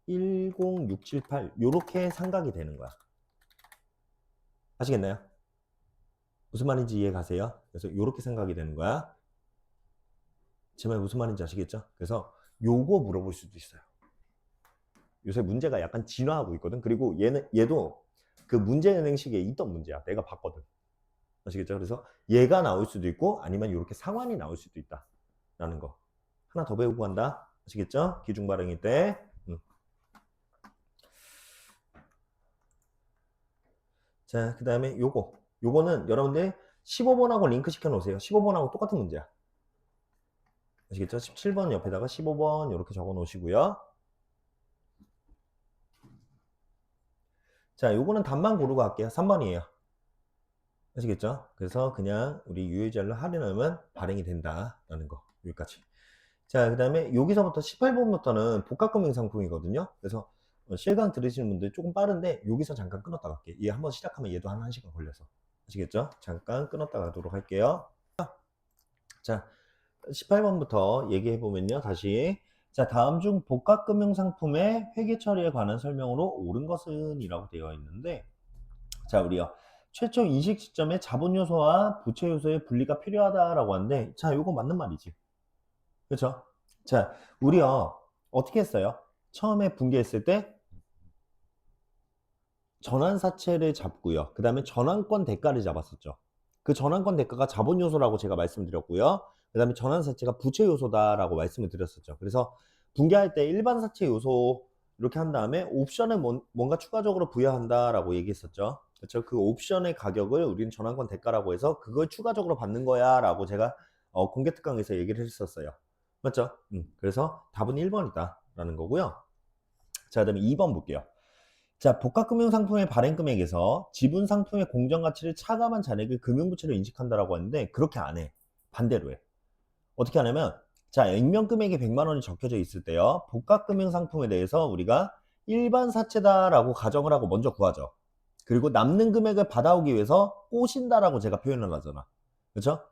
10678 요렇게 삼각이 되는 거야. 아시겠나요? 무슨 말인지 이해 가세요? 그래서 요렇게 생각이 되는 거야. 제 말 무슨 말인지 아시겠죠? 그래서 요거 물어볼 수도 있어요. 요새 문제가 약간 진화하고 있거든. 그리고 얘도 그 문제은행식에 있던 문제야. 내가 봤거든. 아시겠죠? 그래서 얘가 나올 수도 있고 아니면 이렇게 상환이 나올 수도 있다. 라는 거. 하나 더 배우고 간다. 아시겠죠? 기중 발행일 때. 자, 그 다음에 요거는 여러분들 15번하고 링크 시켜 놓으세요. 15번하고 똑같은 문제야. 아시겠죠? 17번 옆에다가 15번 이렇게 적어 놓으시고요. 자, 요거는 답만 고르고 할게요. 3번이에요. 아시겠죠? 그래서 그냥 우리 유효자를 할인하면 발행이 된다라는 거. 여기까지. 자, 그 다음에 여기서부터 18번부터는 복합금융 상품이거든요. 그래서 실강 들으시는 분들 조금 빠른데 여기서 잠깐 끊었다 갈게요. 얘 한번 시작하면 얘도 한 1시간 걸려서. 아시겠죠? 잠깐 끊었다 가도록 할게요. 자, 18번부터 얘기해 보면요. 다시. 자, 다음 중 복합금융 상품의 회계 처리에 관한 설명으로 옳은 것은 이라고 되어 있는데, 자, 우리요. 최초 인식 시점에 자본 요소와 부채 요소의 분리가 필요하다라고 하는데, 자, 요거 맞는 말이지. 그렇죠? 자, 우리요. 어떻게 했어요? 처음에 분개했을 때 전환사채를 잡고요. 그 다음에 전환권 대가를 잡았었죠. 그 전환권 대가가 자본 요소라고 제가 말씀드렸고요. 그 다음에 전환사채가 부채 요소다라고 말씀을 드렸었죠. 그래서 분개할 때 일반 사채 요소 이렇게 한 다음에 옵션을 뭔가 추가적으로 부여한다라고 얘기했었죠. 그렇죠? 그 옵션의 가격을 우리는 전환권 대가라고 해서 그걸 추가적으로 받는 거야 라고 제가 공개 특강에서 얘기를 했었어요. 맞죠? 그래서 답은 1번이다 라는 거고요. 자, 그 다음에 2번 볼게요. 자, 복합금융 상품의 발행 금액에서 지분 상품의 공정 가치를 차감한 잔액을 금융부채로 인식한다라고 하는데 그렇게 안 해. 반대로 해. 어떻게 하냐면 자, 액면 금액이 100만 원이 적혀져 있을 때요. 복합금융 상품에 대해서 우리가 일반 사채다라고 가정을 하고 먼저 구하죠. 그리고 남는 금액을 받아오기 위해서 꼬신다라고 제가 표현을 하잖아. 그렇죠?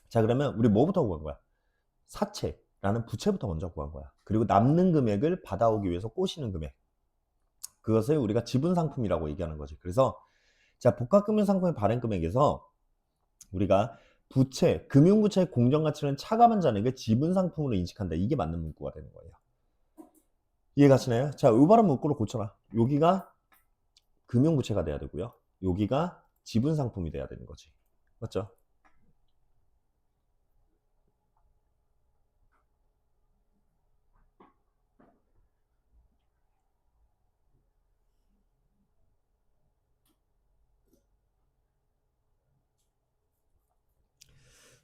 자, 그러면 우리 뭐부터 구한 거야? 사채라는 부채부터 먼저 구한 거야. 그리고 남는 금액을 받아오기 위해서 꼬시는 금액. 그것을 우리가 지분 상품이라고 얘기하는 거지. 그래서 자, 복합금융 상품의 발행 금액에서 우리가 부채, 금융부채의 공정가치는 차감한 잔액을 지분 상품으로 인식한다. 이게 맞는 문구가 되는 거예요. 이해가시나요? 자, 올바른 문구로 고쳐라. 여기가 금융부채가 돼야 되고요. 여기가 지분 상품이 돼야 되는 거지. 맞죠?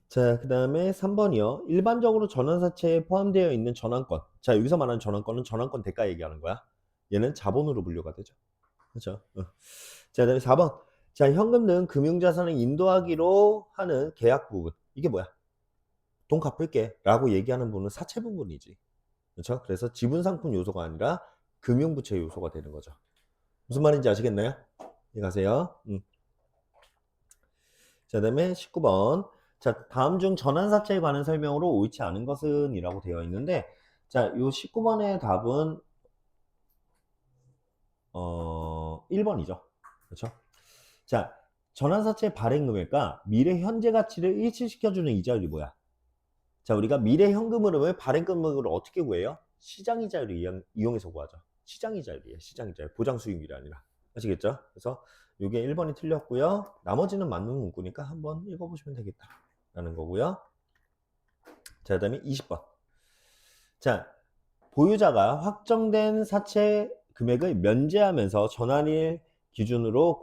자, 그 다음에 3번이요. 일반적으로 전환사채에 포함되어 있는 전환권. 자, 여기서 말하는 전환권은 전환권 대가 얘기하는 거야. 얘는 자본으로 분류가 되죠. 그렇죠? 자, 그 다음에 4번. 자, 현금 등 금융자산을 인도하기로 하는 계약 부분. 이게 뭐야? 돈 갚을게 라고 얘기하는 부분은 사채 부분이지. 그렇죠? 그래서 지분상품 요소가 아니라 금융부채 요소가 되는 거죠. 무슨 말인지 아시겠나요? 이해가세요? 자, 그 다음에 19번. 자, 다음 중 전환사채에 관한 설명으로 옳지 않은 것은 이라고 되어 있는데, 자, 요 19번의 답은, 1번이죠. 그렇죠? 자, 전환사채 발행 금액과 미래 현재 가치를 일치시켜주는 이자율이 뭐야? 자, 우리가 미래 현금 흐름을 발행금액으로 어떻게 구해요? 시장이자율을 이용해서 구하죠. 시장이자율이에요. 시장이자율. 보장수익률이 아니라. 아시겠죠? 그래서 이게 1번이 틀렸고요. 나머지는 맞는 문구니까 한번 읽어보시면 되겠다. 라는 거고요. 자, 그 다음에 20번. 자, 보유자가 확정된 사채 금액을 면제하면서 전환일 기준으로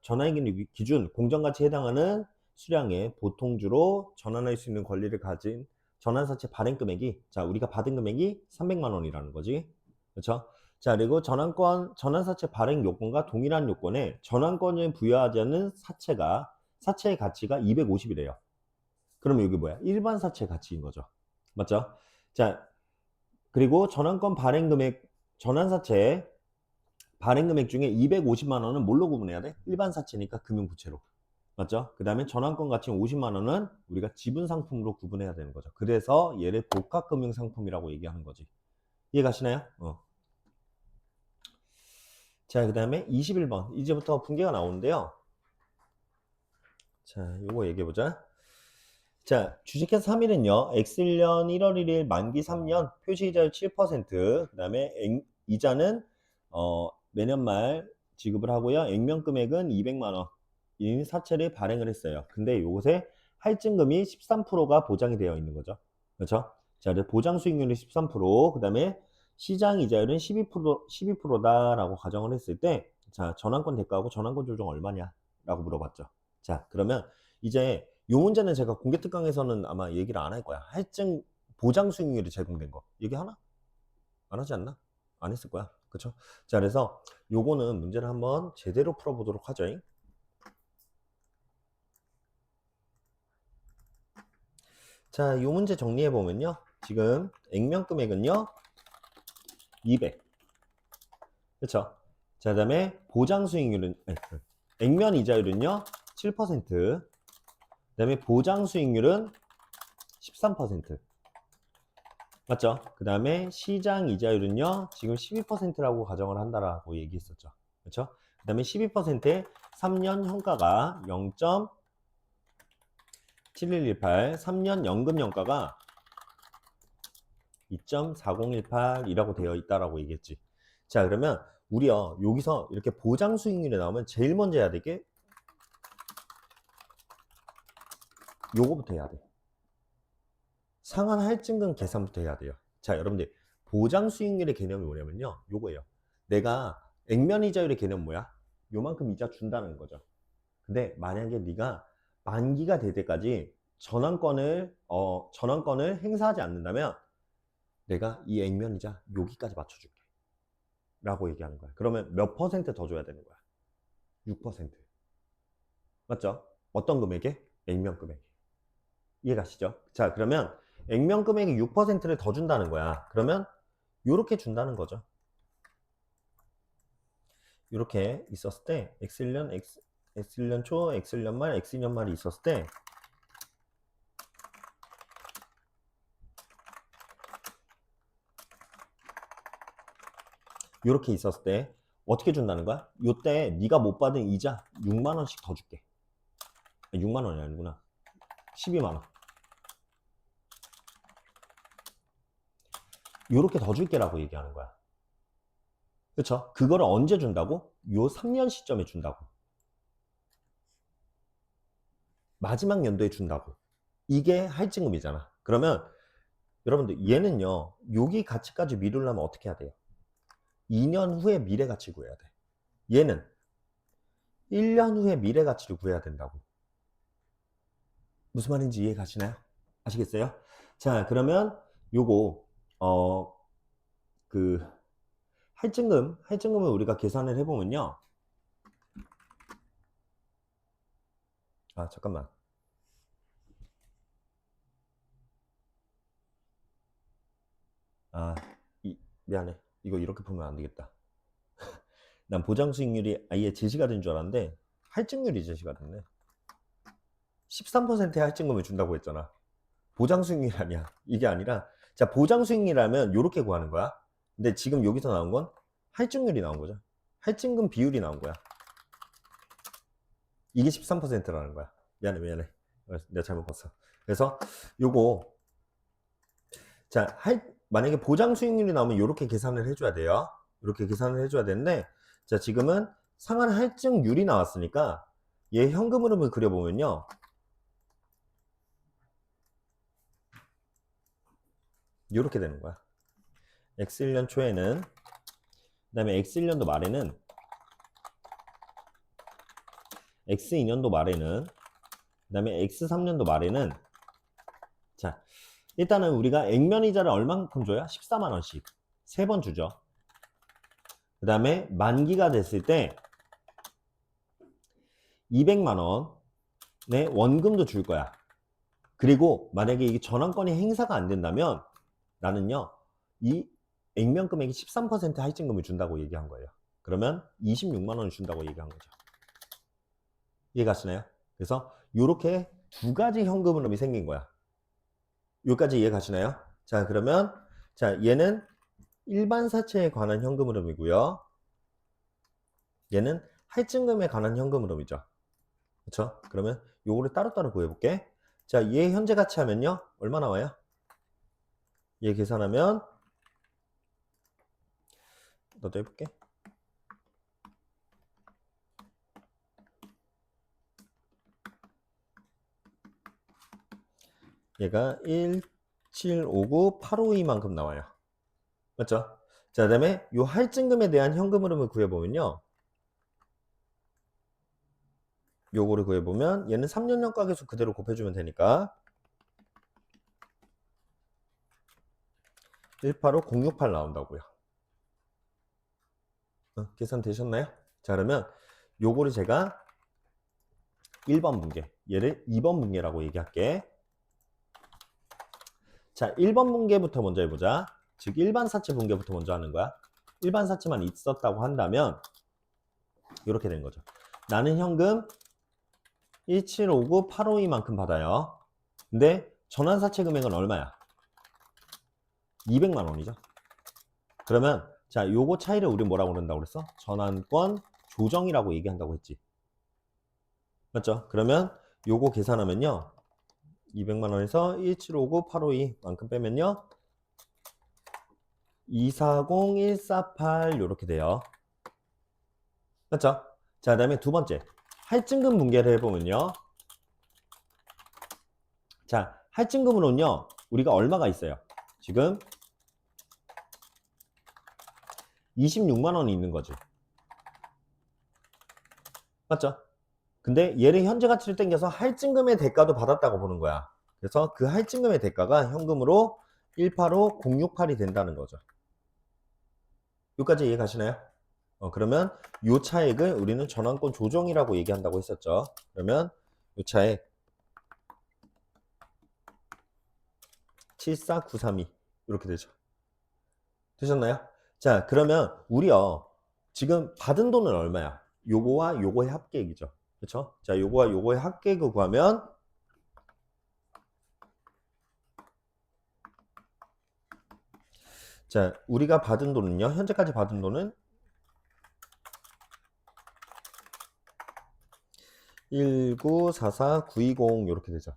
전환일 기준 공정가치에 해당하는 수량의 보통주로 전환할 수 있는 권리를 가진 전환사채 발행 금액이, 자, 우리가 받은 금액이 300만 원이라는 거지. 그렇죠? 자, 그리고 전환사채 발행 요건과 동일한 요건에 전환권을 부여하지 않는 사채의 가치가 250이래요. 그러면 여기 뭐야? 일반 사채 가치인 거죠. 맞죠? 자, 그리고 전환사채 발행금액 중에 250만 원은 뭘로 구분해야 돼? 일반 사채니까 금융부채로. 맞죠? 그 다음에 전환권 가치는 50만 원은 우리가 지분상품으로 구분해야 되는 거죠. 그래서 얘를 복합금융상품이라고 얘기하는 거지. 이해가시나요? 자, 그 다음에 21번. 이제부터 분계가 나오는데요. 자, 요거 얘기해보자. 자, 주식회 3일은요, X1년 1월 1일 만기 3년 표시이자율 7%, 그 다음에 이자는 매년 말 지급을 하고요. 액면 금액은 200만 원인 사채를 발행을 했어요. 근데 요것에 할증금이 13%가 보장이 되어 있는 거죠. 그렇죠? 자, 보장 수익률이 13%, 그 다음에 시장 이자율은 12%다라고 가정을 했을 때, 자, 전환권 대가하고 전환권 조정 얼마냐? 라고 물어봤죠. 자, 그러면 이제 요 문제는 제가 공개 특강에서는 아마 얘기를 안 할 거야. 할증 보장 수익률이 제공된 거 얘기하나? 안 하지 않나? 안 했을 거야. 그쵸? 자, 그래서 요거는 문제를 한번 제대로 풀어보도록 하죠. 자, 요 문제 정리해 보면요. 지금 액면 금액은요 200. 그쵸? 자, 그 다음에 보장 수익률은 액면 이자율은요 7%. 그 다음에 보장 수익률은 13%. 맞죠? 그 다음에 시장 이자율은요, 지금 12%라고 가정을 한다라고 얘기했었죠. 그렇죠? 그 다음에 12%의 3년 현가가 0.7118, 3년 연금 연가가 2.4018이라고 되어 있다라고 얘기했지. 자, 그러면 우리요, 여기서 이렇게 보장 수익률이 나오면 제일 먼저 해야 될 게 요거부터 해야 돼. 상환 할증금 계산부터 해야 돼요. 자, 여러분들 보장 수익률의 개념이 뭐냐면요, 요거예요. 내가 액면 이자율의 개념 뭐야? 요만큼 이자 준다는 거죠. 근데 만약에 네가 만기가 될 때까지 전환권을 행사하지 않는다면 내가 이 액면 이자 여기까지 맞춰줄게 라고 얘기하는 거야. 그러면 몇 퍼센트 더 줘야 되는 거야? 6%. 맞죠? 어떤 금액에? 액면 금액에. 이해가시죠? 자, 그러면 액면 금액이 6%를 더 준다는 거야. 그러면 요렇게 준다는 거죠. 이렇게 있었을 때 X일년 초, X일년 말, X년 말이 있었을 때 이렇게 있었을 때 어떻게 준다는 거야? 요때 네가 못 받은 이자 6만 원씩 더 줄게. 6만 원이 아니구나. 12만 원. 요렇게 더 줄게라고 얘기하는 거야. 그쵸? 그거를 언제 준다고? 요 3년 시점에 준다고. 마지막 연도에 준다고. 이게 할증금이잖아. 그러면 여러분들 얘는요, 여기 가치까지 미루려면 어떻게 해야 돼요? 2년 후에 미래 가치 구해야 돼. 얘는 1년 후에 미래 가치를 구해야 된다고. 무슨 말인지 이해 가시나요? 아시겠어요? 자, 그러면 요거 그 할증금을 우리가 계산을 해보면요. 아, 잠깐만. 아, 미안해. 이거 이렇게 보면 안 되겠다. 난 보장 수익률이 아예 제시가 된 줄 알았는데 할증률이 제시가 됐네. 13%의 할증금을 준다고 했잖아. 보장 수익률이 아니야. 이게 아니라, 자, 보장 수익률이라면 이렇게 구하는 거야. 근데 지금 여기서 나온 건 할증률이 나온 거죠. 할증금 비율이 나온 거야. 이게 13%라는 거야. 미안해. 내가 잘못 봤어. 그래서 요거 자, 만약에 보장 수익률이 나오면 이렇게 계산을 해줘야 돼요. 이렇게 계산을 해줘야 되는데, 자, 지금은 상한 할증률이 나왔으니까 얘 현금 흐름을 그려보면요. 이렇게 되는 거야. X1년 초에는, 그 다음에 X1년도 말에는, X2년도 말에는, 그 다음에 X3년도 말에는, 자, 일단은 우리가 액면이자를 얼만큼 줘요? 14만원씩. 3번 주죠. 그 다음에 만기가 됐을 때 200만원의 원금도 줄 거야. 그리고 만약에 이게 전환권이 행사가 안 된다면 나는요, 이 액면 금액이 13% 할증금을 준다고 얘기한 거예요. 그러면 26만원을 준다고 얘기한 거죠. 이해가시나요? 그래서 이렇게 두 가지 현금 흐름이 생긴 거야. 여기까지 이해가시나요? 자, 그러면 자, 얘는 일반 사채에 관한 현금 흐름이고요. 얘는 할증금에 관한 현금 흐름이죠. 그렇죠? 그러면 요거를 따로따로 구해볼게. 자, 얘 현재 가치 하면요. 얼마 나와요? 얘 계산하면 너도 해볼게. 얘가 1759852만큼 나와요. 맞죠? 자, 그 다음에 요 할증금에 대한 현금 흐름을 구해보면요. 요거를 구해보면 얘는 3년 연가계속 그대로 곱해주면 되니까 185068 나온다고요. 계산 되셨나요? 자, 그러면 요거를 제가 1번 분계, 얘를 2번 분계라고 얘기할게. 자, 1번 분계부터 먼저 해보자. 즉 일반 사채 분계부터 먼저 하는 거야. 일반 사채만 있었다고 한다면 이렇게 된 거죠. 나는 현금 1759852만큼 받아요. 근데 전환사채 금액은 얼마야? 200만 원이죠. 그러면 자, 요거 차이를 우리 뭐라고 그런다고 그랬어? 전환권 조정이라고 얘기한다고 했지. 맞죠? 그러면 요거 계산하면요. 200만 원에서 1759852만큼 빼면요. 240148 요렇게 돼요. 맞죠? 자, 그 다음에 두 번째. 할증금 분계를 해보면요. 자, 할증금으로는요. 우리가 얼마가 있어요? 지금 26만 원이 있는 거지. 맞죠? 근데 얘를 현재 가치를 땡겨서 할증금의 대가도 받았다고 보는 거야. 그래서 그 할증금의 대가가 현금으로 185068이 된다는 거죠. 여기까지 이해 가시나요? 그러면 요 차액을 우리는 전환권 조정이라고 얘기한다고 했었죠. 그러면 요 차액 74932 이렇게 되죠. 되셨나요? 자, 그러면 우리요 지금 받은 돈은 얼마야? 요거와 요거의 합계액이죠. 그렇죠? 자, 요거와 요거의 합계액을 구하면 자, 우리가 받은 돈은요. 현재까지 받은 돈은 1944920 이렇게 되죠.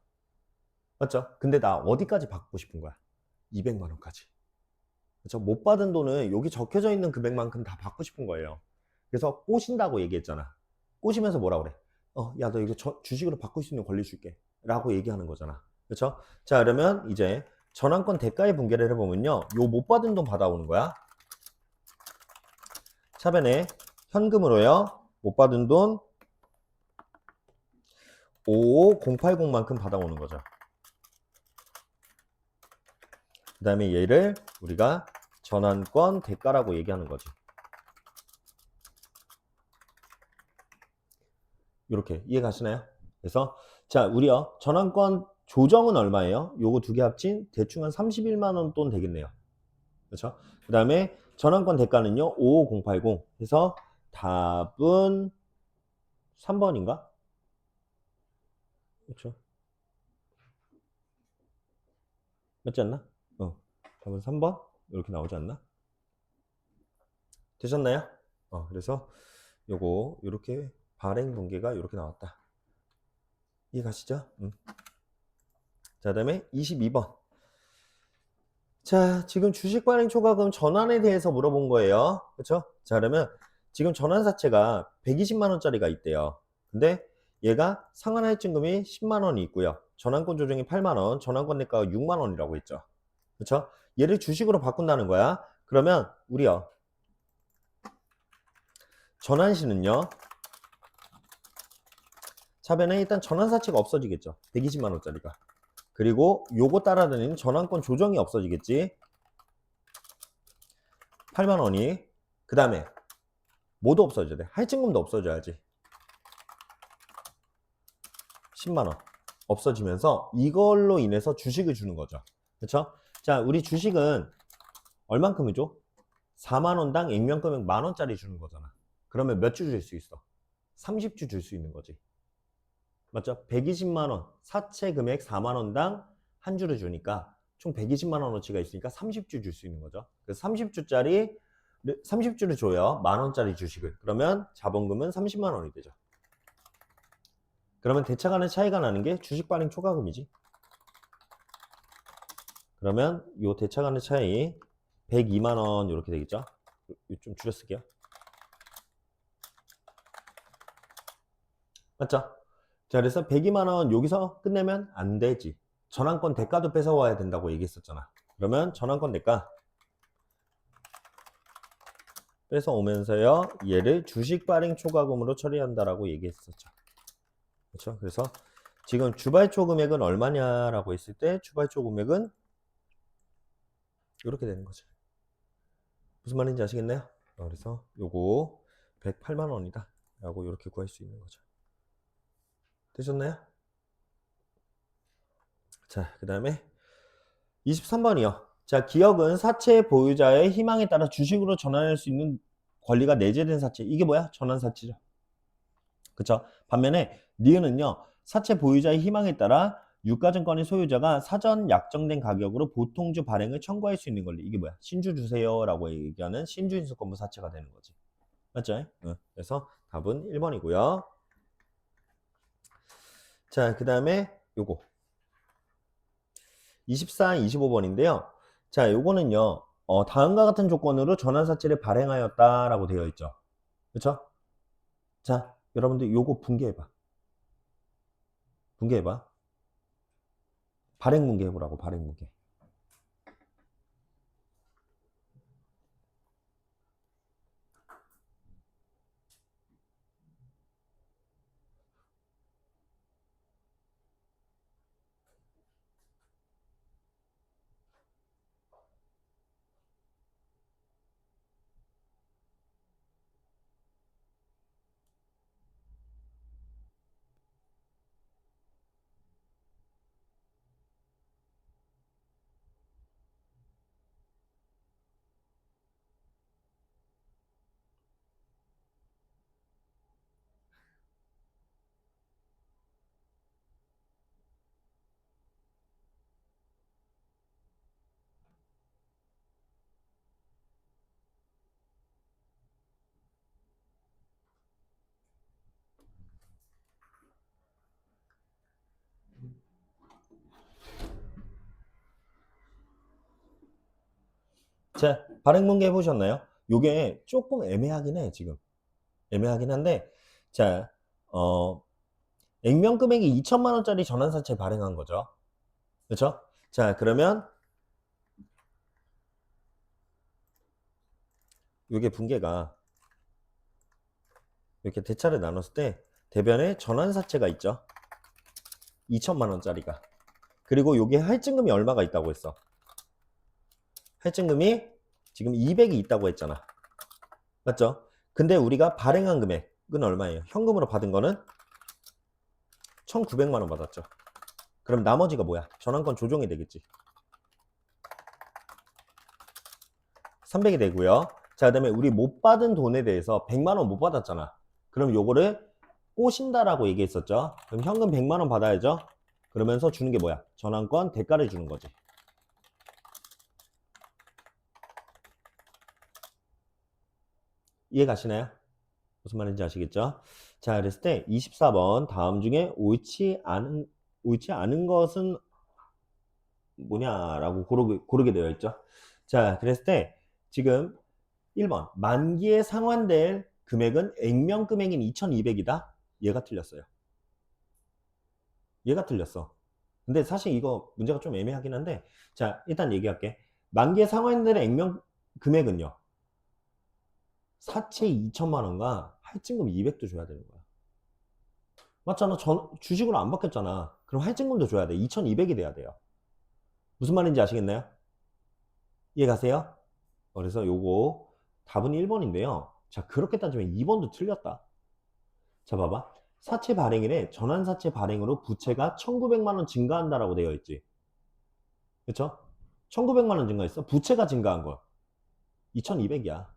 맞죠? 근데 나 어디까지 받고 싶은 거야? 200만 원까지. 그렇죠? 못 받은 돈은 여기 적혀져 있는 금액만큼 다 받고 싶은 거예요. 그래서 꼬신다고 얘기했잖아. 꼬시면서 뭐라 그래? 야, 너 이거 주식으로 바꿀 수 있는 권리 줄게. 라고 얘기하는 거잖아. 그렇죠? 자, 그러면 이제 전환권 대가의 분계를 해보면요. 요 못 받은 돈 받아오는 거야. 차변에 현금으로요. 못 받은 돈 55080만큼 받아오는 거죠. 그 다음에 얘를 우리가 전환권 대가라고 얘기하는 거지. 이렇게 이해 가시나요? 그래서 자, 우리요. 전환권 조정은 얼마예요? 요거 두 개 합친 대충 한 31만 원 돈 되겠네요. 그렇죠? 그 다음에 전환권 대가는요. 55080 해서 답은 3번인가? 그렇죠? 맞지 않나? 답은 3번? 이렇게 나오지 않나? 되셨나요? 그래서 요거 이렇게 발행 분계가 이렇게 나왔다. 이해 가시죠? 자, 그다음에 22번. 자, 지금 주식 발행 초과금 전환에 대해서 물어본 거예요. 그쵸? 자, 그러면 지금 전환사채가 120만 원짜리가 있대요. 근데 얘가 상환 할증금이 10만 원이 있고요. 전환권 조정이 8만 원, 전환권 대가가 6만 원이라고 했죠. 그쵸? 얘를 주식으로 바꾼다는 거야. 그러면 우리요. 전환시는요. 차변에 일단 전환사채가 없어지겠죠. 120만 원짜리가. 그리고 요거 따라다니는 전환권 조정이 없어지겠지. 8만 원이. 그 다음에 뭐도 없어져야 돼. 할증금도 없어져야지. 10만 원 없어지면서 이걸로 인해서 주식을 주는 거죠. 그렇죠? 자, 우리 주식은 얼만큼이죠? 4만 원당 액면금액 만 원짜리 주는 거잖아. 그러면 몇 주 줄 수 있어? 30주 줄 수 있는 거지. 맞죠? 120만 원 사채 금액 4만 원당 한 주를 주니까 총 120만 원어치가 있으니까 30주 줄 수 있는 거죠. 그래서 30주를 줘요. 만 원짜리 주식을. 그러면 자본금은 30만 원이 되죠. 그러면 대차 간의 차이가 나는 게 주식 발행 초과금이지. 그러면 요 대차 간의 차이 102만 원 이렇게 되겠죠. 좀 줄여 쓸게요. 맞죠? 자, 그래서 102만 원 여기서 끝내면 안 되지. 전환권 대가도 뺏어와야 된다고 얘기했었잖아. 그러면 전환권 대가 뺏어오면서요, 얘를 주식 발행 초과금으로 처리한다라고 얘기했었죠. 그렇죠? 그래서 지금 주발초 금액은 얼마냐라고 했을 때 주발초 금액은 이렇게 되는 거죠. 무슨 말인지 아시겠나요? 그래서 요거 108만 원이다 라고 이렇게 구할 수 있는 거죠. 되셨나요? 자, 그 다음에 23번이요. 자, 기업은 사채 보유자의 희망에 따라 주식으로 전환할 수 있는 권리가 내재된 사채. 이게 뭐야? 전환사채죠. 그쵸? 반면에 니은은요, 사채 보유자의 희망에 따라 유가증권의 소유자가 사전 약정된 가격으로 보통주 발행을 청구할 수 있는 권리. 이게 뭐야? 신주 주세요 라고 얘기하는 신주인수권부 사채가 되는 거지. 맞죠? 그래서 답은 1번이고요. 자, 그 다음에 요거 24, 25번인데요. 자, 요거는요, 다음과 같은 조건으로 전환사채를 발행하였다라고 되어 있죠. 그쵸? 자, 여러분들 요거 분개해봐. 분개해봐. 발행 분개해보라고, 발행 분개. 자, 발행 분개 해보셨나요? 요게 조금 애매하긴 해, 지금. 애매하긴 한데, 자, 액면 금액이 2천만 원짜리 전환사채 발행한 거죠. 그렇죠? 자, 그러면 요게 분개가 이렇게 대차를 나눴을 때 대변에 전환사채가 있죠. 2천만 원짜리가. 그리고 요게 할증금이 얼마가 있다고 했어? 할증금이 지금 200이 있다고 했잖아. 맞죠? 근데 우리가 발행한 금액은 얼마예요? 현금으로 받은 거는 1,900만 원 받았죠. 그럼 나머지가 뭐야? 전환권 조정이 되겠지. 300이 되고요. 자, 그 다음에 우리 못 받은 돈에 대해서 100만 원 못 받았잖아. 그럼 요거를 꼬신다라고 얘기했었죠. 그럼 현금 100만 원 받아야죠. 그러면서 주는 게 뭐야? 전환권 대가를 주는 거지. 이해 가시나요? 무슨 말인지 아시겠죠? 자, 그랬을 때 24번 다음 중에 옳지 않은 것은 뭐냐라고 고르게 되어 있죠. 자, 그랬을 때 지금 1번 만기에 상환될 금액은 액면 금액인 2200이다. 얘가 틀렸어요. 얘가 틀렸어. 근데 사실 이거 문제가 좀 애매하긴 한데, 자, 일단 얘기할게. 만기에 상환될 액면 금액은요, 사채 2천만 원과 할증금 200도 줘야 되는 거야. 맞잖아. 주식으로 안 바뀌었잖아. 그럼 할증금도 줘야 돼. 2200이 돼야 돼요. 무슨 말인지 아시겠나요? 이해 가세요? 그래서 요거 답은 1번인데요. 자, 그렇게 따지면 2번도 틀렸다. 자, 봐봐. 사채 발행일에 전환사채 발행으로 부채가 1900만 원 증가한다라고 되어 있지. 그쵸? 1900만 원 증가했어. 부채가 증가한 거 2200이야.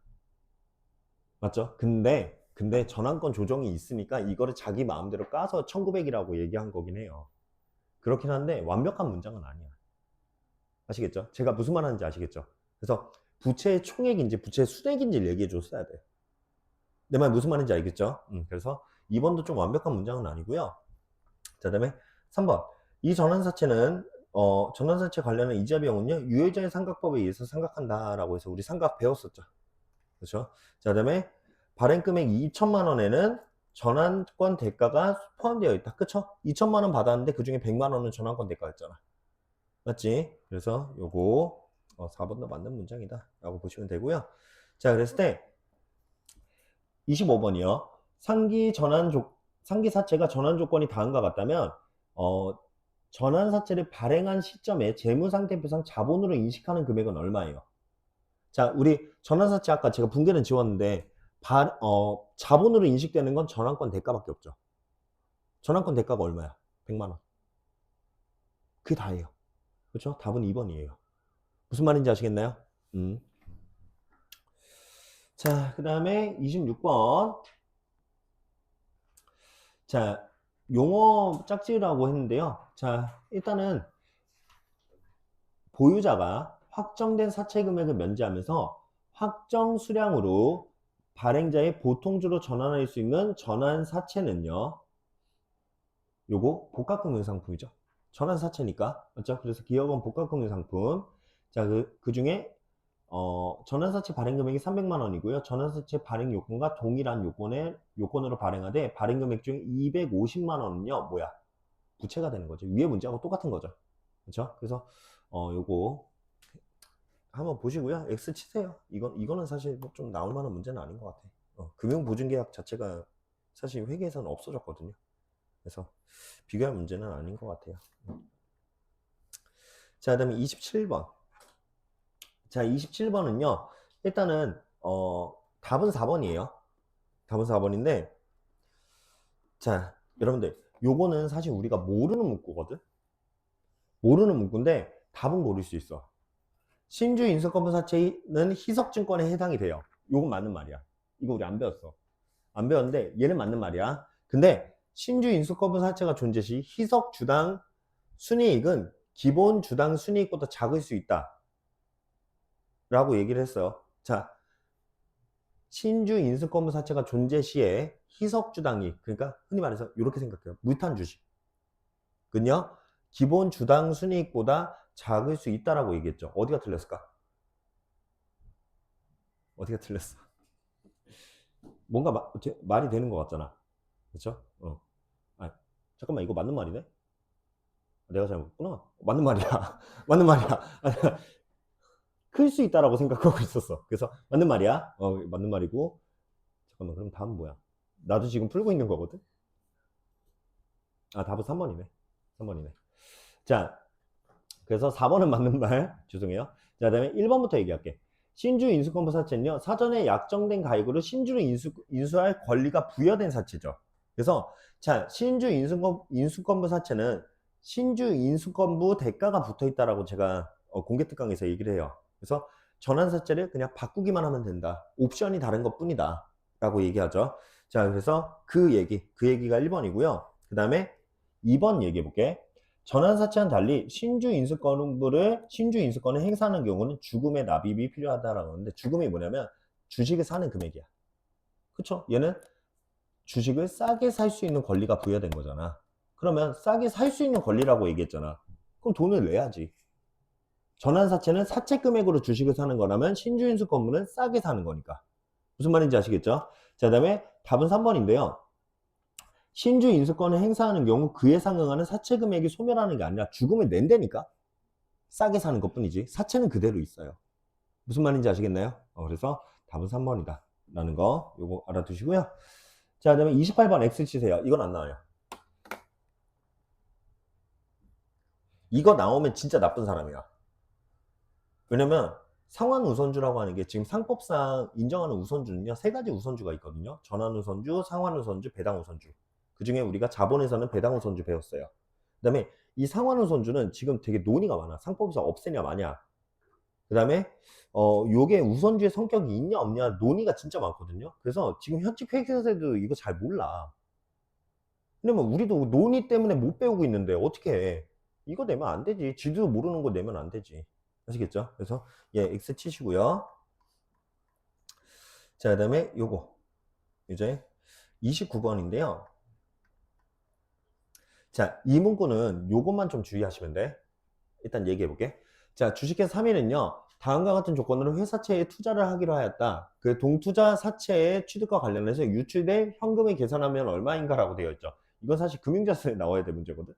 맞죠? 근데 전환권 조정이 있으니까 이거를 자기 마음대로 까서 1900이라고 얘기한 거긴 해요. 그렇긴 한데 완벽한 문장은 아니야. 아시겠죠? 제가 무슨 말 하는지 아시겠죠? 그래서 부채의 총액인지 부채의 순액인지를 얘기해 줬어야 돼. 내 말 무슨 말인지 알겠죠? 그래서 2번도 좀 완벽한 문장은 아니고요. 자, 그다음에 3번. 이 전환사채는 전환사채 관련한 이자 비용은요 유효자의 상각법에 의해서 상각한다라고 해서 우리 상각 배웠었죠. 그렇죠? 자, 그다음에 발행금액 2천만 원에는 전환권 대가가 포함되어 있다. 그쵸? 2천만 원 받았는데 그 중에 100만 원은 전환권 대가였잖아. 맞지? 그래서 요거 4번도 맞는 문장이다 라고 보시면 되고요. 자, 그랬을 때 25번이요. 상기 사채가 전환 조건이 다음과 같다면 전환 사채를 발행한 시점에 재무상태표상 자본으로 인식하는 금액은 얼마예요? 자, 우리 전환 사채 아까 제가 붕괴는 지웠는데 자본으로 인식되는 건 전환권 대가밖에 없죠. 전환권 대가가 얼마야? 100만 원. 그게 다예요. 그렇죠? 답은 2번이에요. 무슨 말인지 아시겠나요? 자, 그 다음에 26번. 자, 용어 짝지라고 했는데요. 자, 일단은 보유자가 확정된 사채 금액을 면제하면서 확정 수량으로 발행자의 보통주로 전환할 수 있는 전환 사채는요. 요거 복합금융 상품이죠. 전환 사채니까. 맞죠? 그래서 기업은 복합금융 상품. 자, 그 중에 전환사채 발행 금액이 300만 원이고요. 전환사채 발행 요건과 동일한 요건으로 발행하되 발행 금액 중 250만 원은요, 뭐야? 부채가 되는 거죠. 위에 문제하고 똑같은 거죠. 그렇죠? 그래서 요거 한번 보시고요. X 치세요. 이거는 사실 좀 나올 만한 문제는 아닌 것 같아. 금융보증계약 자체가 사실 회계에서는 없어졌거든요. 그래서 비교할 문제는 아닌 것 같아요. 자, 그다음에 27번. 자, 27번은요. 일단은 답은 4번이에요. 답은 4번인데 자, 여러분들 요거는 사실 우리가 모르는 문구거든. 모르는 문구인데 답은 모를 수 있어. 신주 인수권분 사채는 희석증권에 해당이 돼요. 요건 맞는 말이야. 이거 우리 안 배웠어. 안 배웠는데 얘는 맞는 말이야. 근데 신주 인수권분 사채가 존재 시 희석 주당 순이익은 기본 주당 순이익보다 작을 수 있다. 라고 얘기를 했어요. 자, 신주 인수권분 사채가 존재 시에 희석 주당이익, 그러니까 흔히 말해서 이렇게 생각해요. 무탄 주식은요 기본 주당 순이익보다 작을 수 있다라고 얘기했죠. 어디가 틀렸을까? 어디가 틀렸어? 뭔가 말이 되는 것 같잖아. 그렇죠? 잠깐만, 이거 맞는 말이네? 내가 잘못했구나. 맞는 말이야. 맞는 말이야. 클 수 있다라고 생각하고 있었어. 그래서 맞는 말이야. 맞는 말이고. 잠깐만, 그럼 답은 뭐야? 나도 지금 풀고 있는 거거든? 답은 3번이네. 3번이네. 자, 그래서 4번은 맞는 말. 죄송해요. 자, 그 다음에 1번부터 얘기할게. 신주 인수권부 사채는요, 사전에 약정된 가액으로 신주를 인수할 권리가 부여된 사채죠. 그래서, 자, 신주 인수권부 사채는 신주 인수권부 대가가 붙어 있다라고 제가 공개특강에서 얘기를 해요. 그래서 전환사채를 그냥 바꾸기만 하면 된다. 옵션이 다른 것 뿐이다. 라고 얘기하죠. 자, 그래서 그 얘기가 1번이고요. 그 다음에 2번 얘기해 볼게. 전환사채와는 달리 신주 인수권을 행사하는 경우는 죽음의 납입이 필요하다라고 하는데, 죽음이 뭐냐면 주식을 사는 금액이야. 그쵸? 얘는 주식을 싸게 살 수 있는 권리가 부여된 거잖아. 그러면 싸게 살 수 있는 권리라고 얘기했잖아. 그럼 돈을 내야지. 전환사채는 사채 금액으로 주식을 사는 거라면 신주인수 건물은 싸게 사는 거니까. 무슨 말인지 아시겠죠? 자, 그다음에 답은 3번인데요. 신주 인수권을 행사하는 경우 그에 상응하는 사채 금액이 소멸하는 게 아니라 죽으면 낸다니까. 싸게 사는 것뿐이지 사채는 그대로 있어요. 무슨 말인지 아시겠나요? 그래서 답은 3번이다 라는 거 요거 알아두시고요. 자, 그다음에 28번 X 치세요. 이건 안 나와요. 이거 나오면 진짜 나쁜 사람이야. 왜냐면 상환 우선주라고 하는 게 지금 상법상 인정하는 우선주는요, 세 가지 우선주가 있거든요. 전환 우선주, 상환 우선주, 배당 우선주. 그 중에 우리가 자본에서는 배당 우선주 배웠어요. 그 다음에 이 상환 우선주는 지금 되게 논의가 많아. 상법에서 없애냐 마냐. 그 다음에 요게 우선주의 성격이 있냐 없냐 논의가 진짜 많거든요. 그래서 지금 현직 회계사들도 이거 잘 몰라. 왜냐면 우리도 논의 때문에 못 배우고 있는데 어떻게 해. 이거 내면 안 되지. 지도 모르는 거 내면 안 되지. 아시겠죠? 그래서 예, X 치시고요. 자, 그 다음에 요거 이제 29번인데요. 자, 이 문구는 요것만 좀 주의하시면 돼. 일단 얘기해 볼게. 자, 주식회 3위는요. 다음과 같은 조건으로 회사채에 투자를 하기로 하였다. 그 동투자 사채의 취득과 관련해서 유출된 현금을 계산하면 얼마인가 라고 되어 있죠. 이건 사실 금융자산에 나와야 될 문제거든.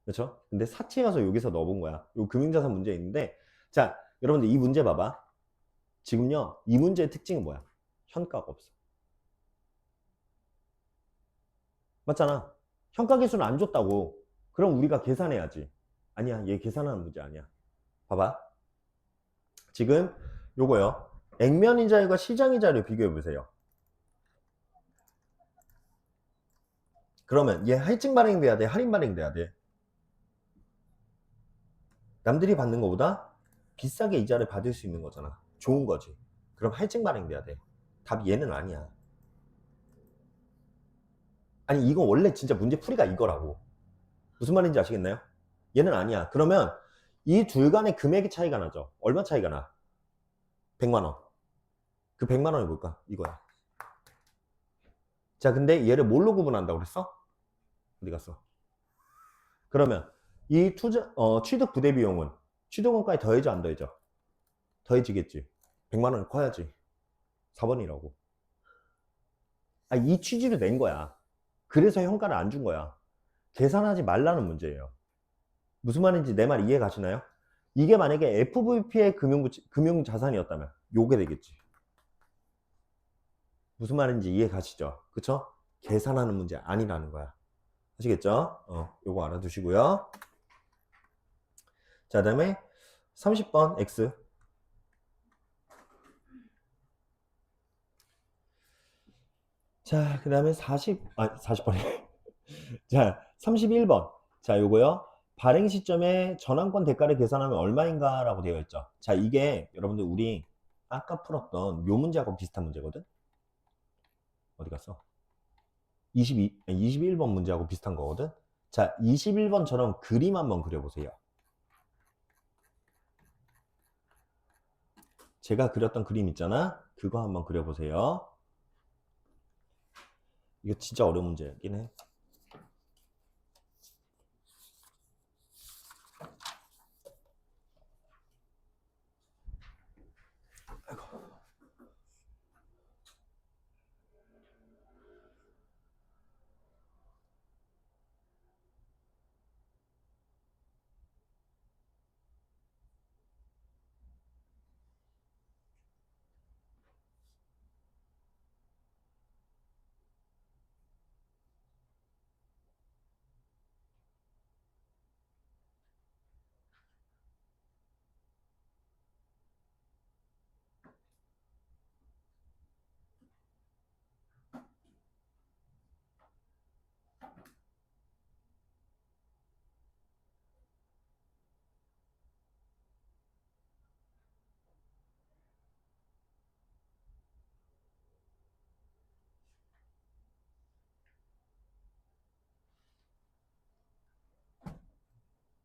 그렇죠? 근데 사채 가서 여기서 넣어본 거야. 요 금융자산 문제 있는데, 자, 여러분들 이 문제 봐봐. 지금요, 이 문제의 특징은 뭐야? 현가가 없어. 맞잖아. 현가 계수는 안 줬다고. 그럼 우리가 계산해야지. 아니야, 얘 계산하는 문제 아니야. 봐봐. 지금 요거요. 액면이자율과 시장이자율을 비교해 보세요. 그러면 얘 할증 발행돼야 돼? 할인 발행돼야 돼? 남들이 받는 것보다 비싸게 이자를 받을 수 있는 거잖아. 좋은 거지. 그럼 할증 발행돼야 돼. 답 얘는 아니야. 아니 이건 원래 진짜 문제 풀이가 이거라고. 무슨 말인지 아시겠나요? 얘는 아니야. 그러면 이 둘 간의 금액의 차이가 나죠. 얼마 차이가 나? 100만 원. 그 100만 원이 뭘까? 이거야. 자, 근데 얘를 뭘로 구분한다고 그랬어? 어디 갔어? 그러면 이 취득 부대 비용은 취득원가에 더해져 안 더해져? 더해지겠지. 100만 원이 커야지. 4번이라고. 아, 이 취지로 낸 거야. 그래서 현가를 안 준 거야. 계산하지 말라는 문제예요. 무슨 말인지 내 말 이해 가시나요? 이게 만약에 FVP의 금융자산이었다면 요게 되겠지. 무슨 말인지 이해 가시죠? 그쵸? 계산하는 문제 아니라는 거야. 아시겠죠? 요거 알아두시고요. 자, 다음에 30번 X. 자, 그 다음에 40번이네. 자, 31번. 자, 요거요. 발행 시점에 전환권 대가를 계산하면 얼마인가 라고 되어 있죠. 자, 이게 여러분들 우리 아까 풀었던 요 문제하고 비슷한 문제거든? 어디 갔어? 21번 문제하고 비슷한 거거든? 자, 21번처럼 그림 한번 그려보세요. 제가 그렸던 그림 있잖아? 그거 한번 그려보세요. 이거 진짜 어려운 문제긴 해.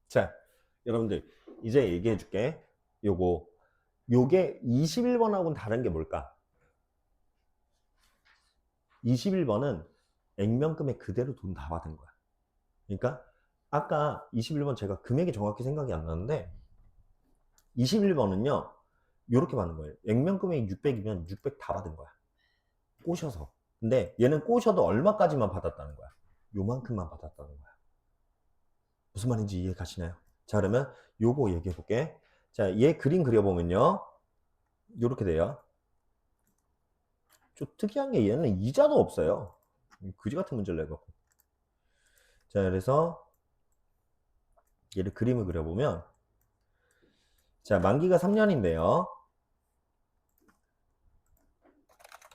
자, 여러분들 이제 얘기해 줄게. 요게 21번하고는 다른 게 뭘까? 21번은 액면금액 그대로 돈 다 받은 거야. 그러니까 아까 21번 제가 금액이 정확히 생각이 안 나는데 21번은요. 이렇게 받는 거예요. 액면금액이 600이면 600 다 받은 거야. 꼬셔서. 근데 얘는 꼬셔도 얼마까지만 받았다는 거야. 요만큼만 받았다는 거야. 무슨 말인지 이해 가시나요? 자, 그러면 요거 얘기해 볼게. 자, 얘 그림 그려보면요. 요렇게 돼요. 좀 특이한 게 얘는 이자도 없어요. 그지 같은 문제를 내갖고. 자, 그래서 얘를 그림을 그려보면, 자, 만기가 3년인데요.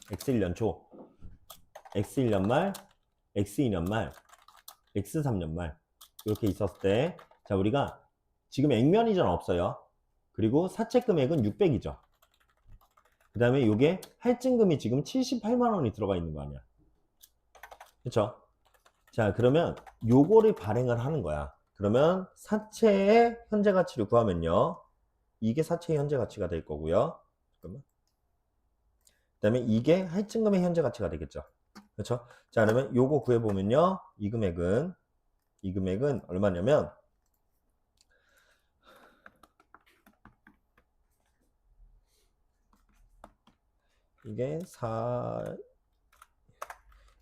X1년 초, X1년 말, X2년 말, X3년 말 이렇게 있었을 때, 자, 우리가 지금 액면 이자는 없어요. 그리고 사채 금액은 600이죠. 그 다음에 요게 할증금이 지금 78만 원이 들어가 있는 거 아니야. 그쵸? 자, 그러면 요거를 발행을 하는 거야. 그러면 사채의 현재 가치를 구하면요. 이게 사채의 현재 가치가 될 거고요. 잠깐만. 그 다음에 이게 할증금의 현재 가치가 되겠죠. 그렇죠? 자, 그러면 요거 구해보면요. 이 금액은 얼마냐면, 이게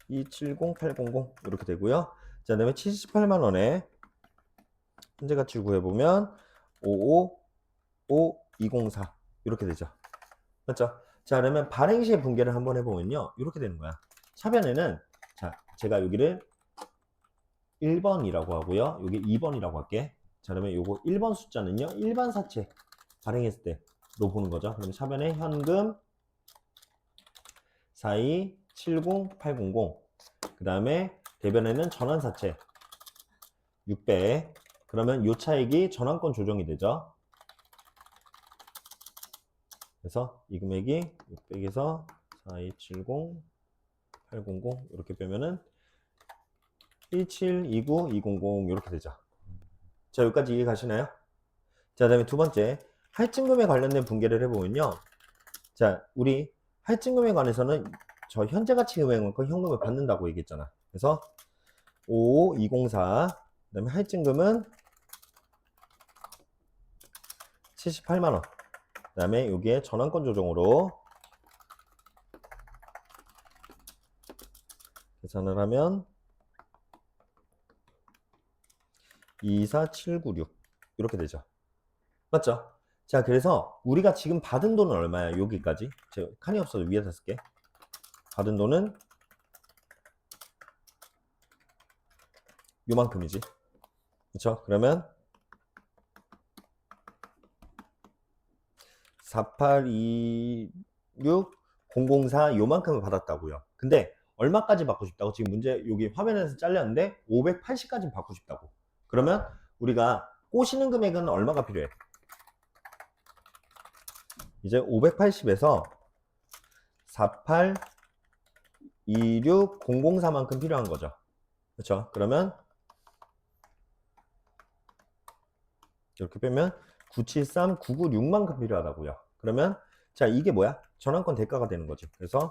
4270800 이렇게 되고요. 자, 그다음에 78만 원에 현재 가치를 구해보면 555204 이렇게 되죠. 맞죠? 자, 그러면 발행 시의 분계를 한번 해보면요. 이렇게 되는 거야. 차변에는, 자, 제가 여기를 1번이라고 하고요. 여기 2번이라고 할게. 자, 그러면 요거 1번 숫자는요. 일반 사채 발행했을 때로 보는 거죠. 그러면 차변에 현금 4270800. 그 다음에 대변에는 전환사채 600. 그러면 요 차액이 전환권 조정이 되죠. 그래서 이 금액이 600에서 4270800 이렇게 빼면은 1729200 이렇게 되죠. 자, 여기까지 이해 가시나요? 자, 그다음에 두 번째 할증금에 관련된 분계를 해보면요. 자, 우리 할증금에 관해서는 저 현재 가치 금액만큼 현금을 받는다고 얘기했잖아. 그래서 55204 그다음에 할증금은 78만 원. 그다음에 여기에 전환권 조정으로 계산을 하면 24796 이렇게 되죠. 맞죠? 자, 그래서 우리가 지금 받은 돈은 얼마야? 여기까지. 제가 칸이 없어서 위에다 쓸게. 받은 돈은 요만큼이지. 그쵸? 그러면 4826004 요만큼을 받았다고요. 근데 얼마까지 받고 싶다고? 지금 문제 여기 화면에서 잘렸는데 580까지 받고 싶다고. 그러면 우리가 꼬시는 금액은 얼마가 필요해? 이제 580에서 4826004만큼 필요한 거죠. 그렇죠? 그러면 이렇게 빼면 973996만큼 필요하다고요. 그러면 자, 이게 뭐야? 전환권 대가가 되는 거지. 그래서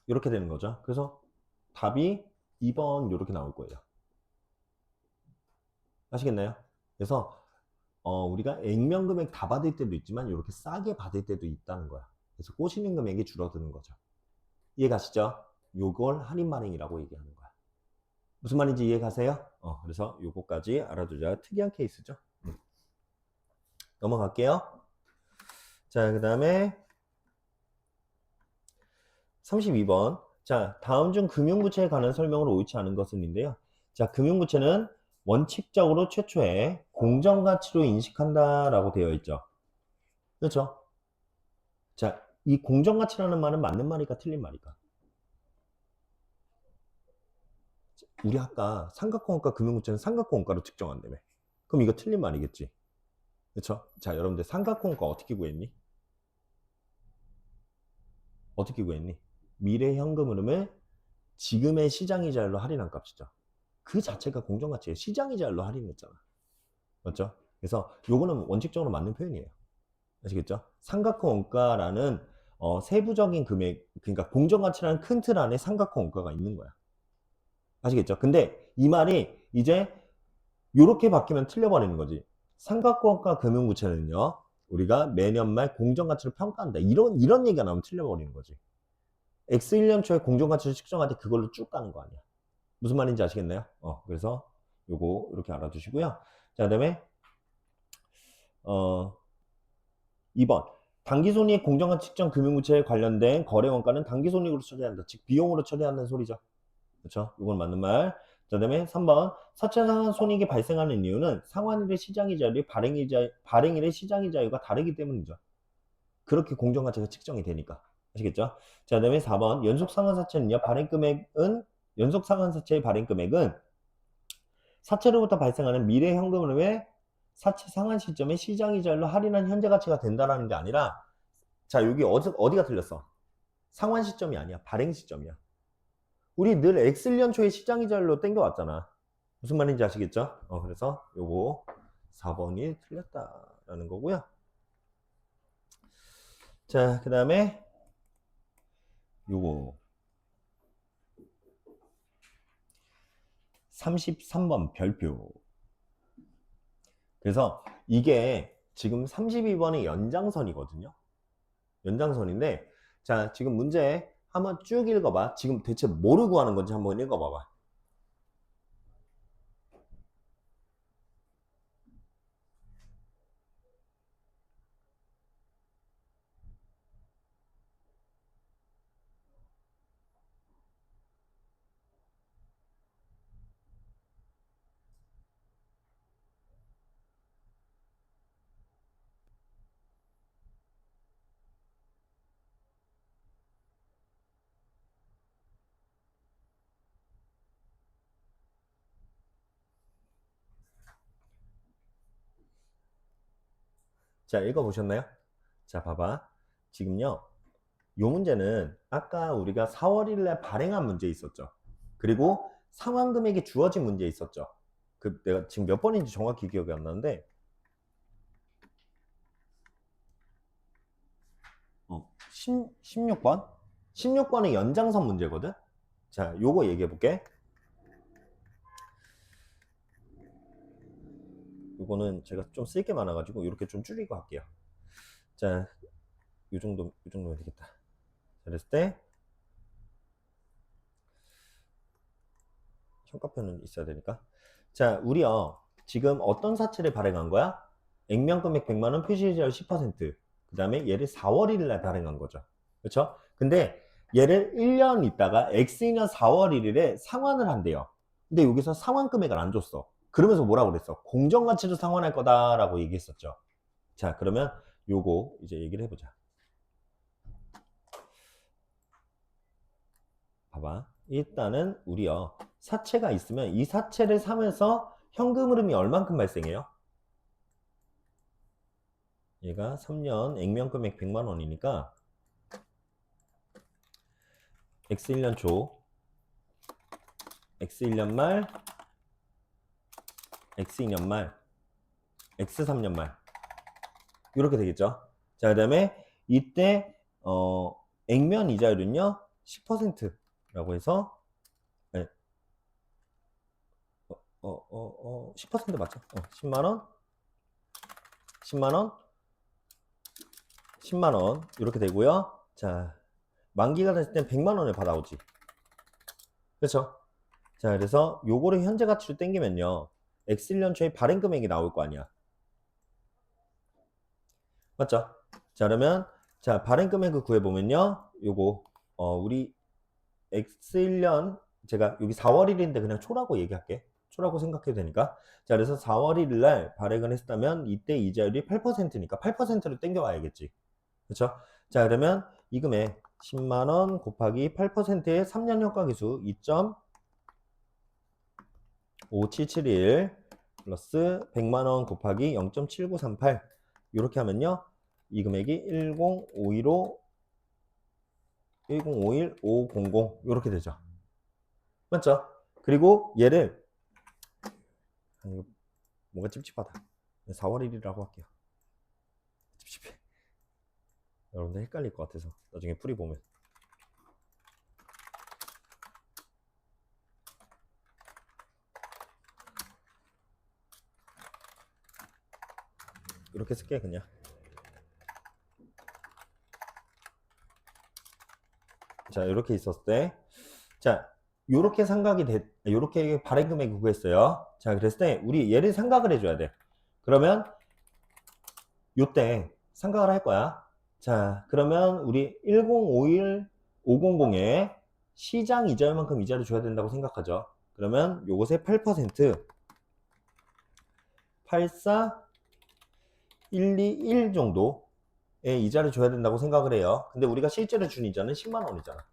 이렇게 되는 거죠. 그래서 답이 2번 이렇게 나올 거예요. 아시겠나요? 그래서 우리가 액면 금액 다 받을 때도 있지만 이렇게 싸게 받을 때도 있다는 거야. 그래서 꼬시는 금액이 줄어드는 거죠. 이해 가시죠? 요걸 할인 발행이라고 얘기하는 거야. 무슨 말인지 이해 가세요? 그래서 요거까지 알아두자. 특이한 케이스죠. 넘어갈게요. 자, 그 다음에 32번. 자, 다음 중 금융부채에 관한 설명으로 옳지 않은 것은인데요. 자, 금융부채는 원칙적으로 최초에 공정가치로 인식한다라고 되어 있죠. 그렇죠? 자, 이 공정가치라는 말은 맞는 말일까 틀린 말일까? 우리 아까 삼각형원가 금융부채는 삼각형원가로 측정한다며. 그럼 이거 틀린 말이겠지. 그렇죠? 자, 여러분들 삼각형원가 어떻게 구했니? 어떻게 구했니? 미래 현금 흐름을 지금의 시장이자율로 할인한 값이죠. 그 자체가 공정가치예요. 시장이자율로 할인했잖아. 맞죠? 그래서 요거는 원칙적으로 맞는 표현이에요. 아시겠죠? 삼각형 원가라는 세부적인 금액, 그러니까 공정가치라는 큰 틀 안에 삼각형 원가가 있는 거야. 아시겠죠? 근데 이 말이 이제 요렇게 바뀌면 틀려버리는 거지. 삼각형원가 금융부채는요, 우리가 매년 말 공정가치를 평가한다. 이런 얘기가 나오면 틀려버리는 거지. X 1년 초에 공정가치를 측정할 때 그걸로 쭉 가는 거 아니야. 무슨 말인지 아시겠나요? 그래서 요거 이렇게 알아두시고요. 자, 그다음에 2번. 당기손익 공정가치 측정 금융부채에 관련된 거래원가는 당기손익으로 처리한다. 즉 비용으로 처리한다는 소리죠. 그렇죠? 이건 맞는 말. 자, 그다음에 3번. 사채상환 손익이 발생하는 이유는 상환일의 시장이자율이 발행일의 시장이자율과 다르기 때문이죠. 그렇게 공정가치가 측정이 되니까. 아시겠죠? 자, 그다음에 4번. 연속상환사채는요. 연속상환사채의 발행금액은 사채로부터 발생하는 미래 현금흐름의 사채 상환 시점에 시장이자율로 할인한 현재 가치가 된다라는 게 아니라, 자, 여기 어디가 틀렸어? 상환 시점이 아니야. 발행 시점이야. 우리 늘 X1년 초에 시장이자율로 땡겨왔잖아. 무슨 말인지 아시겠죠? 그래서 요거 4번이 틀렸다라는 거고요. 자, 그 다음에 요거 33번 별표. 그래서 이게 지금 32번의 연장선이거든요. 연장선인데, 자, 지금 문제 한번 쭉 읽어봐. 지금 대체 뭐를 구하는 건지 한번 읽어봐봐. 자, 읽어보셨나요? 자, 봐봐. 지금요, 요 문제는 아까 우리가 4월 1일에 발행한 문제 있었죠. 그리고 상환 금액이 주어진 문제 있었죠. 내가 지금 몇 번인지 정확히 기억이 안 나는데, 16번? 16번의 연장선 문제거든? 자, 요거 얘기해 볼게. 요거는 제가 좀 쓸 게 많아가지고 이렇게 좀 줄이고 할게요. 자, 요 정도면 되겠다. 자, 그랬을 때, 평가표는 있어야 되니까. 자, 우리요, 지금 어떤 사채를 발행한 거야? 액면금액 100만원, 표시이자율 10%. 그 다음에 얘를 4월 1일 날 발행한 거죠. 그렇죠? 근데 얘를 1년 있다가 X년 4월 1일에 상환을 한대요. 근데 여기서 상환 금액을 안 줬어. 그러면서 뭐라고 그랬어? 공정가치로 상환할 거다라고 얘기했었죠. 자, 그러면 요거 이제 얘기를 해보자. 봐봐. 일단은 우리요, 사채가 있으면 이 사채를 사면서 현금 흐름이 얼만큼 발생해요? 얘가 3년 액면 금액 100만 원이니까 X 1년 초, X 1년 말, X 2년 말, X 3년 말 이렇게 되겠죠. 자, 그다음에 이때 액면 이자율은요 10%라고 해서 10% 맞죠? 10만 원, 10만 원, 10만 원 이렇게 되고요. 자, 만기가 됐을 땐 100만 원을 받아오지. 그렇죠? 자, 그래서 요거를 현재 가치로 땡기면요. X 1년 초에 발행 금액이 나올 거 아니야. 맞죠? 자, 그러면 자, 발행 금액을 구해 보면요. 요거 우리 X 1년 제가 여기 4월 1일인데 그냥 초라고 얘기할게. 초라고 생각해도 되니까. 자, 그래서 4월 1일 날 발행을 했다면 이때 이자율이 8%니까 8%를 땡겨 와야겠지. 그렇죠? 자, 그러면 이 금액 10만 원 곱하기 8%의 3년 효과기수 2.5771 플러스 100만 원 곱하기 0.7938 이렇게 하면요. 이 금액이 10515 1051 500 이렇게 되죠. 맞죠? 그리고 얘를 뭔가 찝찝하다. 4월 1일이라고 할게요. 찝찝해. 여러분들 헷갈릴 것 같아서 나중에 풀이 보면. 이렇게 쓸게 그냥. 자, 이렇게 있었을 때, 자, 요렇게 요렇게 발행 금액이 구했어요. 자, 그랬을 때 우리 얘를 생각을 해줘야 돼. 그러면 요때 생각을 할 거야. 자, 그러면 우리 1051 500에 시장 이자율만큼 이자를 줘야 된다고 생각하죠. 그러면 요것의 8% 84 121 정도의 이자를 줘야 된다고 생각을 해요. 근데 우리가 실제로 준 이자는 10만 원이잖아.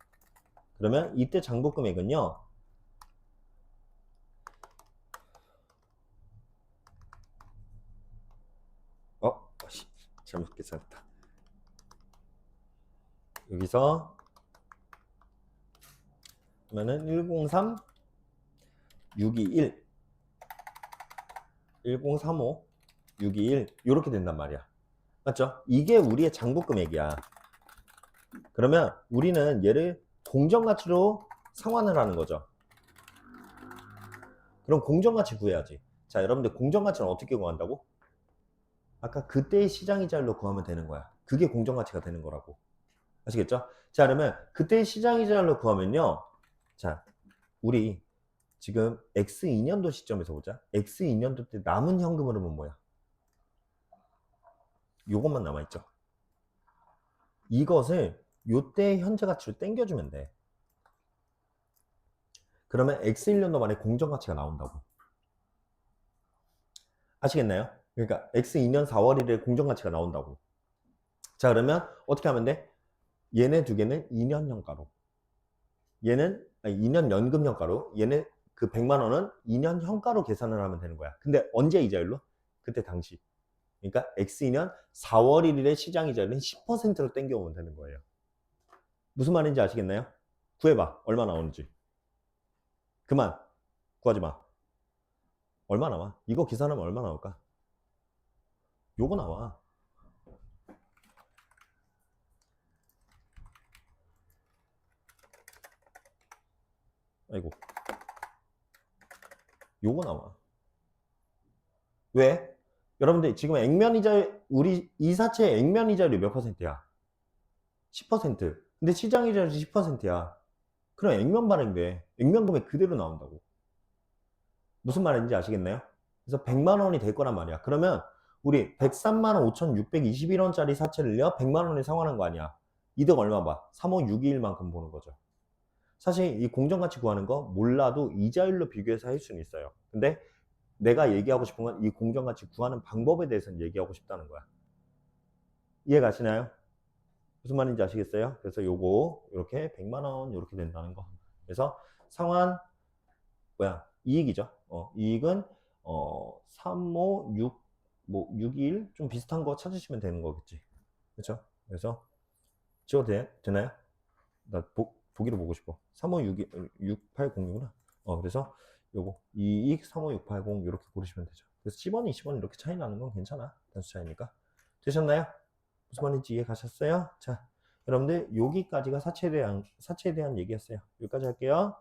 그러면 이때 장부 금액은요. 잘못 계산했다. 여기서 그러면은 103 621 1035 621 이렇게 된단 말이야. 맞죠? 이게 우리의 장부 금액이야. 그러면 우리는 얘를 공정가치로 상환을 하는 거죠. 그럼 공정가치 구해야지. 자, 여러분들 공정가치는 어떻게 구한다고? 아까 그때의 시장이자율로 구하면 되는 거야. 그게 공정가치가 되는 거라고. 아시겠죠? 자, 그러면 그때의 시장이자율로 구하면요. 자, 우리 지금 X2년도 시점에서 보자. X2년도 때 남은 현금 흐름은 뭐야? 요것만 남아있죠. 이것을 요때 현재 가치로 땡겨주면 돼. 그러면 X1년도 만에 공정가치가 나온다고. 아시겠나요? 그러니까 X2년 4월 1일에 공정가치가 나온다고. 자, 그러면 어떻게 하면 돼? 얘네 두 개는 2년 현가로. 얘는 2년 연금 현가로. 얘는 그 100만 원은 2년 현가로 계산을 하면 되는 거야. 근데 언제 이자율로? 그때 당시. 그러니까 X2년 4월 1일에 시장 이자율은 10%로 땡겨오면 되는 거예요. 무슨 말인지 아시겠나요? 구해봐. 얼마 나오는지. 그만. 구하지 마. 얼마 나와? 이거 계산하면 얼마 나올까? 요거 나와. 아이고. 요거 나와. 왜? 여러분들 지금 액면이자 우리 이사채 액면이자율이 몇 퍼센트야? 10%. 근데 시장이자율이 10%야. 그럼 액면 발행돼. 액면 금액 그대로 나온다고. 무슨 말인지 아시겠나요? 그래서 100만 원이 될 거란 말이야. 그러면 우리 103만 5,621원짜리 사채를요 100만 원에 상환한 거 아니야. 이득 얼마 봐? 3561만큼 보는 거죠. 사실 이 공정가치 구하는 거 몰라도 이자율로 비교해서 할 수는 있어요. 근데 내가 얘기하고 싶은 건 이 공정가치 구하는 방법에 대해서는 얘기하고 싶다는 거야. 이해 가시나요? 무슨 말인지 아시겠어요? 그래서 요거 이렇게 100만 원 이렇게 된다는 거. 그래서 상환 이익이죠. 이익은 356 뭐 621 좀 비슷한 거 찾으시면 되는 거겠지. 그렇죠? 그래서 지워도 되나요? 나 보기로 보고 싶어. 3566806구나. 그래서 요거 이익 35680 이렇게 고르시면 되죠. 그래서 10원, 20원 이렇게 차이 나는 건 괜찮아. 단수 차이니까. 되셨나요? 무슨 말인지 이해 가셨어요? 자, 여러분들 여기까지가 사채에 대한 얘기였어요. 여기까지 할게요.